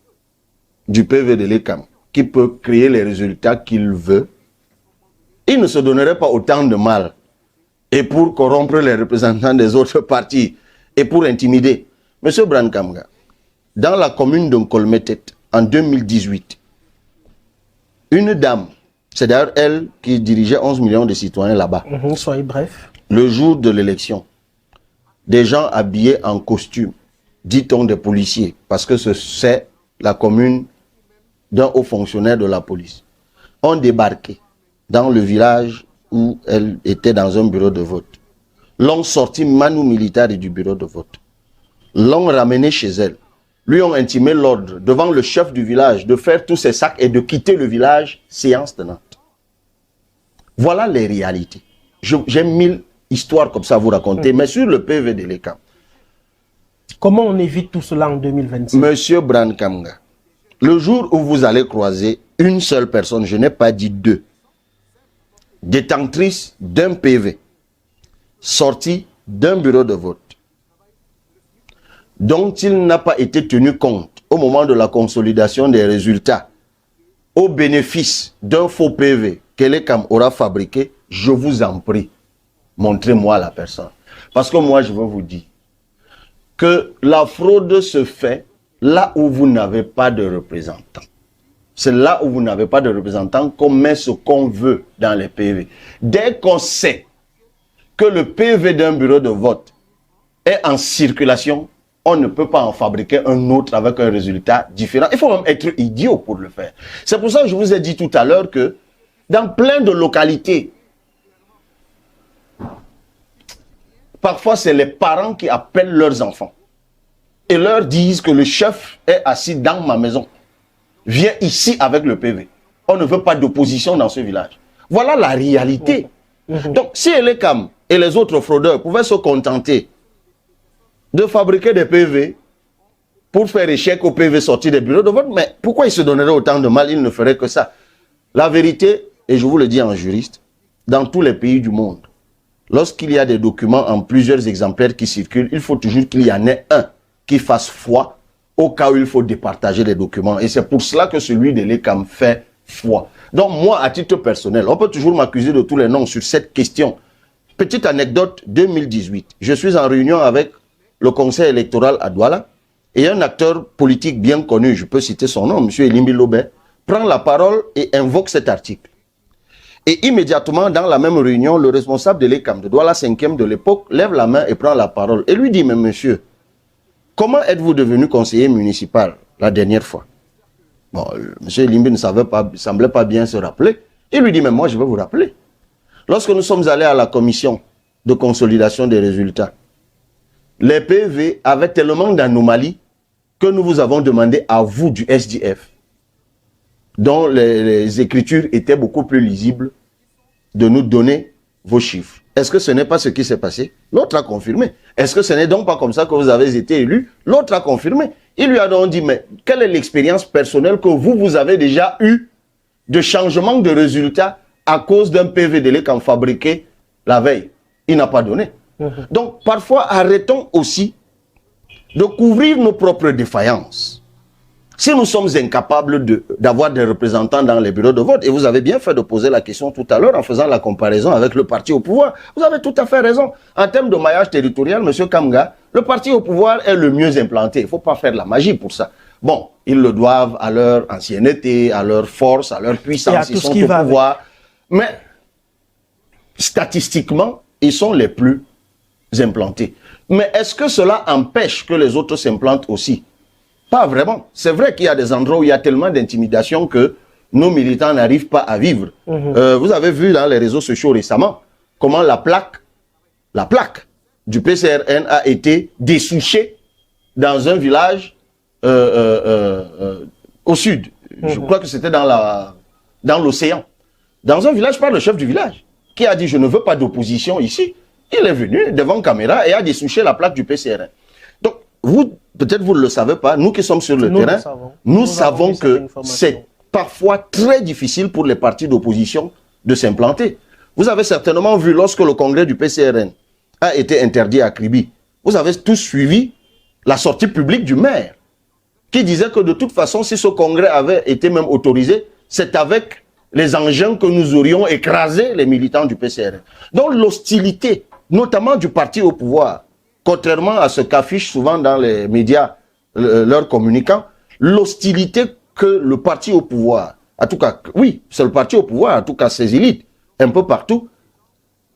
du PV de l'ECAM, qui peut créer les résultats qu'il veut, ils ne se donneraient pas autant de mal. Et pour corrompre les représentants des autres partis et pour intimider. Monsieur Brankamga, dans la commune de Nkolmetet, en 2018, une dame, c'est d'ailleurs elle qui dirigeait 11 millions de citoyens là-bas. Soyez bref. Le jour de l'élection, des gens habillés en costume, dit-on des policiers, parce que c'est la commune d'un haut fonctionnaire de la police, ont débarqué dans le village où elle était dans un bureau de vote. L'ont sorti manu militaire du bureau de vote. L'ont ramené chez elle. Lui ont intimé l'ordre devant le chef du village de faire tous ses sacs et de quitter le village, séance tenante. Voilà les réalités. J'ai 1000 histoires comme ça à vous raconter, mais sur le PV de l'ECAM. Comment on évite tout cela en 2025? Monsieur Brankamga, le jour où vous allez croiser une seule personne, je n'ai pas dit 2, détentrice d'un PV, sortie d'un bureau de vote, dont il n'a pas été tenu compte au moment de la consolidation des résultats, au bénéfice d'un faux PV que l'ECAM aura fabriqué, je vous en prie, montrez-moi la personne. Parce que moi, je veux vous dire que la fraude se fait là où vous n'avez pas de représentant. C'est là où vous n'avez pas de représentants qu'on met ce qu'on veut dans les PV. Dès qu'on sait que le PV d'un bureau de vote est en circulation, on ne peut pas en fabriquer un autre avec un résultat différent. Il faut même être idiot pour le faire. C'est pour ça que je vous ai dit tout à l'heure que dans plein de localités, parfois c'est les parents qui appellent leurs enfants et leur disent que le chef est assis dans ma maison. Viens ici avec le PV. On ne veut pas d'opposition dans ce village. Voilà la réalité. Donc, si Elekam et les autres fraudeurs pouvaient se contenter de fabriquer des PV pour faire échec au PV sorti des bureaux de vote, mais pourquoi ils se donneraient autant de mal? Ils ne feraient que ça. La vérité, et je vous le dis en juriste, dans tous les pays du monde, lorsqu'il y a des documents en plusieurs exemplaires qui circulent, il faut toujours qu'il y en ait un qui fasse foi au cas où il faut départager les documents. Et c'est pour cela que celui de l'ECAM fait foi. Donc moi, à titre personnel, on peut toujours m'accuser de tous les noms sur cette question. Petite anecdote, 2018, je suis en réunion avec le conseil électoral à Douala et un acteur politique bien connu, je peux citer son nom, M. Elimbi Lobé, prend la parole et invoque cet article. Et immédiatement, dans la même réunion, le responsable de l'ECAM, de Douala 5e de l'époque, lève la main et prend la parole et lui dit, mais monsieur, comment êtes-vous devenu conseiller municipal la dernière fois? Bon, M. Elimbi ne semblait pas bien se rappeler. Il lui dit, mais moi je vais vous rappeler. Lorsque nous sommes allés à la commission de consolidation des résultats, les PV avaient tellement d'anomalies que nous vous avons demandé à vous du SDF, dont les écritures étaient beaucoup plus lisibles, de nous donner vos chiffres. Est-ce que ce n'est pas ce qui s'est passé? L'autre a confirmé. Est-ce que ce n'est donc pas comme ça que vous avez été élu? L'autre a confirmé. Il lui a donc dit, mais quelle est l'expérience personnelle que vous avez déjà eue de changement de résultat à cause d'un PV de l'ECAM fabriqué la veille? Il n'a pas donné. Donc, parfois, arrêtons aussi de couvrir nos propres défaillances. Si nous sommes incapables d'avoir des représentants dans les bureaux de vote, et vous avez bien fait de poser la question tout à l'heure en faisant la comparaison avec le parti au pouvoir, vous avez tout à fait raison. En termes de maillage territorial, M. Kamga, le parti au pouvoir est le mieux implanté. Il ne faut pas faire de la magie pour ça. Bon, ils le doivent à leur ancienneté, à leur force, à leur puissance, ils sont au pouvoir. Mais statistiquement, ils sont les plus implantés. Mais est-ce que cela empêche que les autres s'implantent aussi? Pas vraiment. C'est vrai qu'il y a des endroits où il y a tellement d'intimidation que nos militants n'arrivent pas à vivre. Vous avez vu dans les réseaux sociaux récemment comment la plaque du PCRN a été dessouchée dans un village au sud. Je crois que c'était dans l'océan. Dans un village par le chef du village qui a dit « je ne veux pas d'opposition ici ». Il est venu devant caméra et a dessouché la plaque du PCRN. Donc, peut-être vous ne le savez pas, nous qui sommes sur le terrain, nous savons que c'est parfois très difficile pour les partis d'opposition de s'implanter. Vous avez certainement vu lorsque le congrès du PCRN a été interdit à Kribi, vous avez tous suivi la sortie publique du maire qui disait que de toute façon, si ce congrès avait été même autorisé, c'est avec les engins que nous aurions écrasé les militants du PCRN. Donc l'hostilité, notamment du parti au pouvoir, contrairement à ce qu'affichent souvent dans les médias leurs communicants, l'hostilité que le parti au pouvoir, en tout cas, oui, c'est le parti au pouvoir, en tout cas ses élites, un peu partout,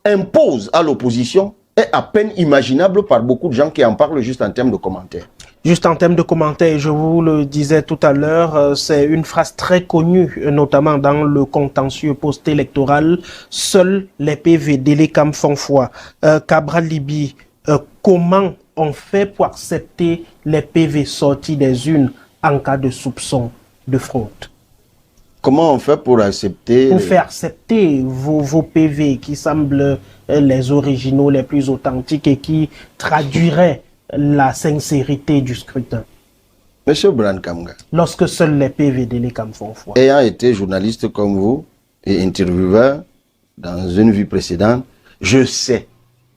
impose à l'opposition est à peine imaginable par beaucoup de gens qui en parlent juste en termes de commentaires. Juste en termes de commentaires, je vous le disais tout à l'heure, c'est une phrase très connue, notamment dans le contentieux post-électoral. Seuls les PV de l'ECAM font foi. Cabral Libi, comment on fait pour accepter les PV sortis des urnes en cas de soupçon de fraude? Comment on fait pour accepter... Pour faire accepter vos PV qui semblent les originaux, les plus authentiques et qui traduiraient la sincérité du scrutin. Monsieur Bran Kamga, lorsque seuls les PV de l'ECAM font foi. Ayant été journaliste comme vous et intervieweur dans une vie précédente, je sais,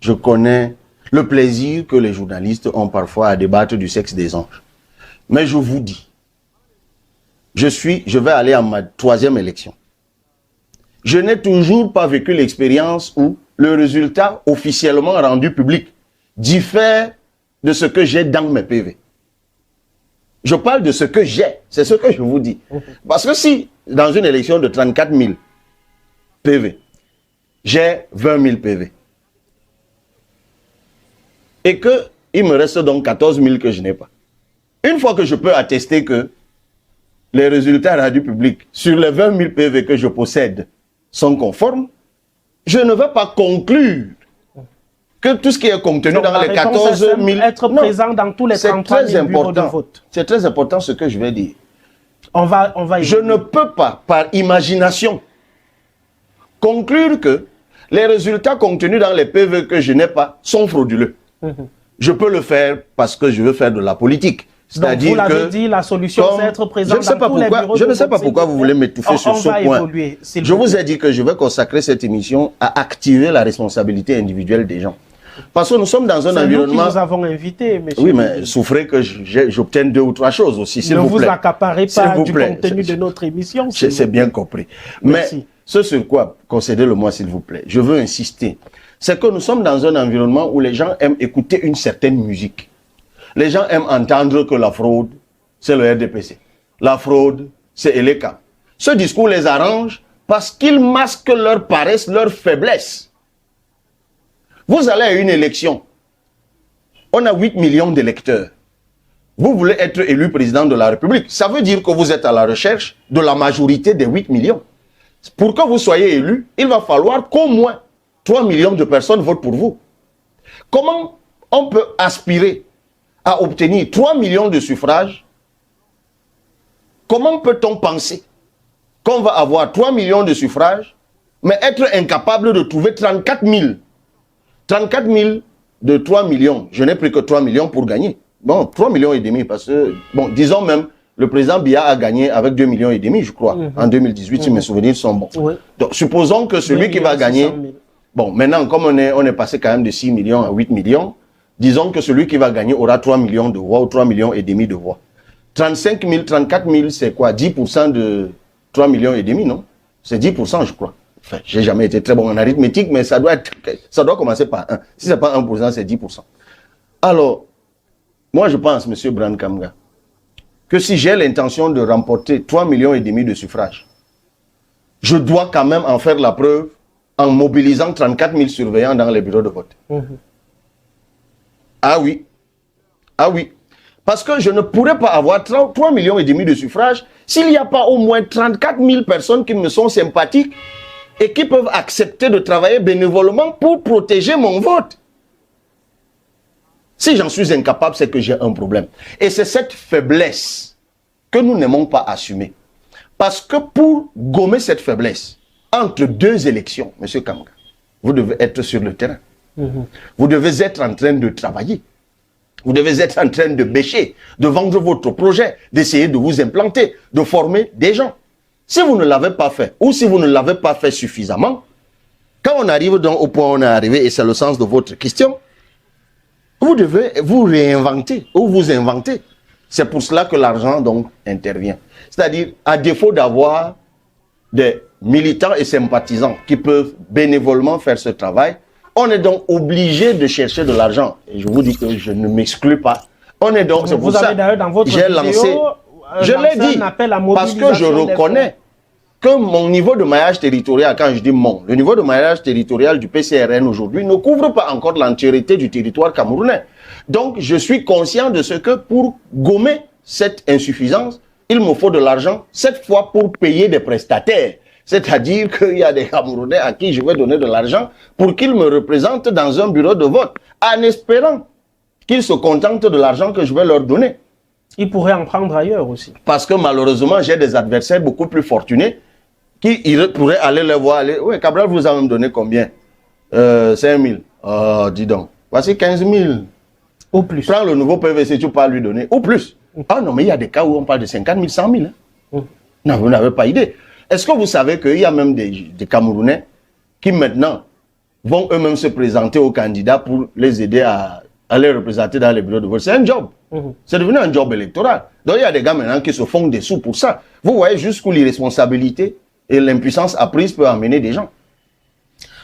je connais le plaisir que les journalistes ont parfois à débattre du sexe des anges. Mais je vous dis, je vais aller à ma 3e élection. Je n'ai toujours pas vécu l'expérience où le résultat officiellement rendu public diffère de ce que j'ai dans mes PV. Je parle de ce que j'ai. C'est ce que je vous dis. Parce que si, dans une élection de 34 000 PV, j'ai 20 000 PV, et qu'il me reste donc 14 000 que je n'ai pas. Une fois que je peux attester que les résultats rendus publics sur les 20 000 PV que je possède sont conformes, je ne vais pas conclure que tout ce qui est contenu donc, dans les 14 000... être présent dans tous les 33 000 bureaux de vote. C'est très important ce que je vais dire. On va je ne peux pas, par imagination, conclure que les résultats contenus dans les PV que je n'ai pas sont frauduleux. Je peux le faire parce que je veux faire de la politique. C'est-à-dire vous l'avez dit, la solution c'est être présent dans tous les bureaux de vote. Je ne sais pas pourquoi vous voulez m'étouffer sur ce point. Évoluer, je vous ai dit que je vais consacrer cette émission à activer la responsabilité individuelle des gens. Parce que nous sommes dans un environnement... nous avons invité, monsieur. Oui, mais souffrez que j'obtienne 2 ou 3 choses aussi, s'il vous plaît. Ne vous accaparez pas du contenu de notre émission. C'est bien compris. Merci. Mais ce sur quoi, concédez-le-moi s'il vous plaît, je veux insister, c'est que nous sommes dans un environnement où les gens aiment écouter une certaine musique. Les gens aiment entendre que la fraude, c'est le RDPC. La fraude, c'est Eleka. Ce discours les arrange parce qu'ils masquent leur paresse, leur faiblesse. Vous allez à une élection. On a 8 millions d'électeurs. Vous voulez être élu président de la République. Ça veut dire que vous êtes à la recherche de la majorité des 8 millions. Pour que vous soyez élu, il va falloir qu'au moins 3 millions de personnes votent pour vous. Comment on peut aspirer à obtenir 3 millions de suffrages? Comment peut-on penser qu'on va avoir 3 millions de suffrages, mais être incapable de trouver 34 000? 34 000 de 3 millions, je n'ai pris que 3 millions pour gagner. Bon, 3 millions et demi, parce que, bon, disons même, le président Biya a gagné avec 2 millions et demi, je crois, en 2018, si mes souvenirs sont bons. Donc, supposons que celui qui va gagner, bon, maintenant, comme on est passé quand même de 6 millions à 8 millions, disons que celui qui va gagner aura 3 millions de voix ou 3 millions et demi de voix. 35 000, 34 000, c'est quoi? 10% de 3 millions et demi, non? C'est 10%, je crois. Enfin, j'ai jamais été très bon en arithmétique, mais ça doit commencer par 1. Si c'est pas 1%, c'est 10%. Alors, moi je pense, monsieur Brand Kamga, que si j'ai l'intention de remporter 3 millions et demi de suffrages, je dois quand même en faire la preuve en mobilisant 34 000 surveillants dans les bureaux de vote. Ah oui. Ah oui. Parce que je ne pourrais pas avoir 3 millions et demi de suffrages s'il n'y a pas au moins 34 000 personnes qui me sont sympathiques et qui peuvent accepter de travailler bénévolement pour protéger mon vote. Si j'en suis incapable, c'est que j'ai un problème. Et c'est cette faiblesse que nous n'aimons pas assumer. Parce que pour gommer cette faiblesse, entre 2 élections, M. Kamga, vous devez être sur le terrain. Vous devez être en train de travailler. Vous devez être en train de bêcher, de vendre votre projet, d'essayer de vous implanter, de former des gens. Si vous ne l'avez pas fait, ou si vous ne l'avez pas fait suffisamment, quand on arrive donc au point où on est arrivé, et c'est le sens de votre question, vous devez vous réinventer, ou vous inventer. C'est pour cela que l'argent donc intervient. C'est-à-dire, à défaut d'avoir des militants et sympathisants qui peuvent bénévolement faire ce travail, on est donc obligé de chercher de l'argent. Et je vous dis que je ne m'exclus pas. On est donc, c'est pour ça, j'ai lancé, je l'ai dit, parce que je reconnais que mon niveau de maillage territorial, quand je dis mon, le niveau de maillage territorial du PCRN aujourd'hui ne couvre pas encore l'entièreté du territoire camerounais. Donc, je suis conscient de ce que pour gommer cette insuffisance, il me faut de l'argent, cette fois pour payer des prestataires. C'est-à-dire qu'il y a des Camerounais à qui je vais donner de l'argent pour qu'ils me représentent dans un bureau de vote, en espérant qu'ils se contentent de l'argent que je vais leur donner. Ils pourraient en prendre ailleurs aussi. Parce que malheureusement, j'ai des adversaires beaucoup plus fortunés qui pourraient aller les voir. Oui, Cabral vous a même donné combien 5 000. Oh, dis donc. Voici 15 000. Ou plus. Prends le nouveau PVC, tu peux lui donner. Ou plus. Ah non, mais il y a des cas où on parle de 50 000, 100 000. Hein. Non, vous n'avez pas idée. Est-ce que vous savez qu'il y a même des Camerounais qui maintenant vont eux-mêmes se présenter aux candidats pour les aider à les représenter dans les bureaux de vote? C'est un job. C'est devenu un job électoral. Donc il y a des gars maintenant qui se font des sous pour ça. Vous voyez jusqu'où l'irresponsabilité et l'impuissance apprise peut amener des gens.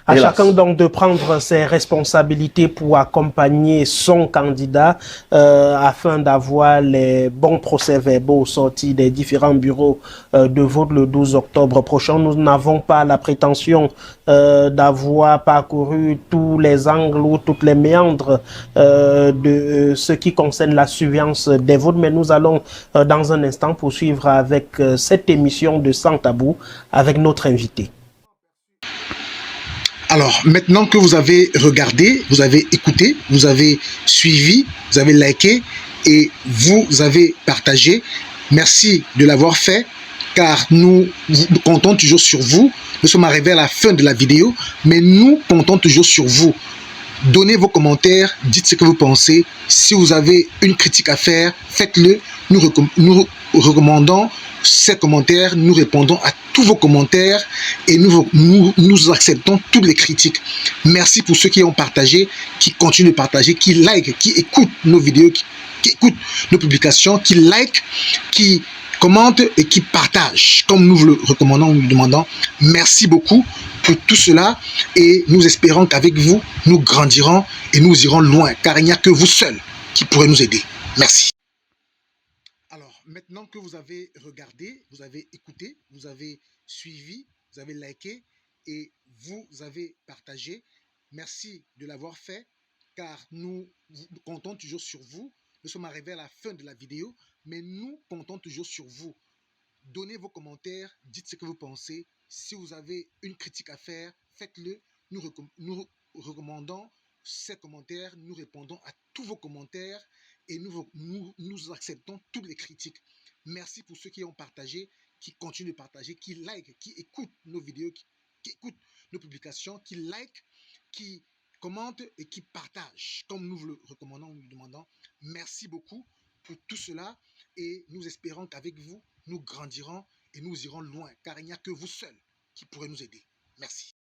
À chacun donc de prendre ses responsabilités pour accompagner son candidat afin d'avoir les bons procès-verbaux sortis des différents bureaux de vote le 12 octobre prochain. Nous n'avons pas la prétention d'avoir parcouru tous les angles ou toutes les méandres de ce qui concerne la surveillance des votes, mais nous allons dans un instant poursuivre avec cette émission de Sans Tabou avec notre invité. Alors, maintenant que vous avez regardé, vous avez écouté, vous avez suivi, vous avez liké et vous avez partagé, merci de l'avoir fait, car nous comptons toujours sur vous. Nous sommes arrivés à la fin de la vidéo, mais nous comptons toujours sur vous. Donnez vos commentaires, dites ce que vous pensez. Si vous avez une critique à faire, faites-le. Nous recommandons ces commentaires, nous répondons à tous vos commentaires et nous acceptons toutes les critiques. Merci pour ceux qui ont partagé, qui continuent de partager, qui like, qui écoutent nos vidéos, qui écoutent nos publications, qui like, qui commentent et qui partagent, comme nous vous le recommandons, nous le demandons. Merci beaucoup pour tout cela et nous espérons qu'avec vous, nous grandirons et nous irons loin, car il n'y a que vous seuls qui pourrez nous aider. Merci. Alors, maintenant que vous avez regardé, vous avez écouté, vous avez suivi, vous avez liké et vous avez partagé, merci de l'avoir fait, car nous comptons toujours sur vous. Nous sommes arrivés à la fin de la vidéo, mais nous comptons toujours sur vous. Donnez vos commentaires, dites ce que vous pensez. Si vous avez une critique à faire, faites-le. Nous recommandons ces commentaires, nous répondons à tous vos commentaires et nous acceptons toutes les critiques. Merci pour ceux qui ont partagé, qui continuent de partager, qui like, qui écoutent nos vidéos, qui écoutent nos publications, qui like, qui commentent et qui partagent, comme nous vous le recommandons, nous le demandons. Merci beaucoup pour tout cela et nous espérons qu'avec vous, nous grandirons et nous irons loin, car il n'y a que vous seuls qui pourrez nous aider. Merci.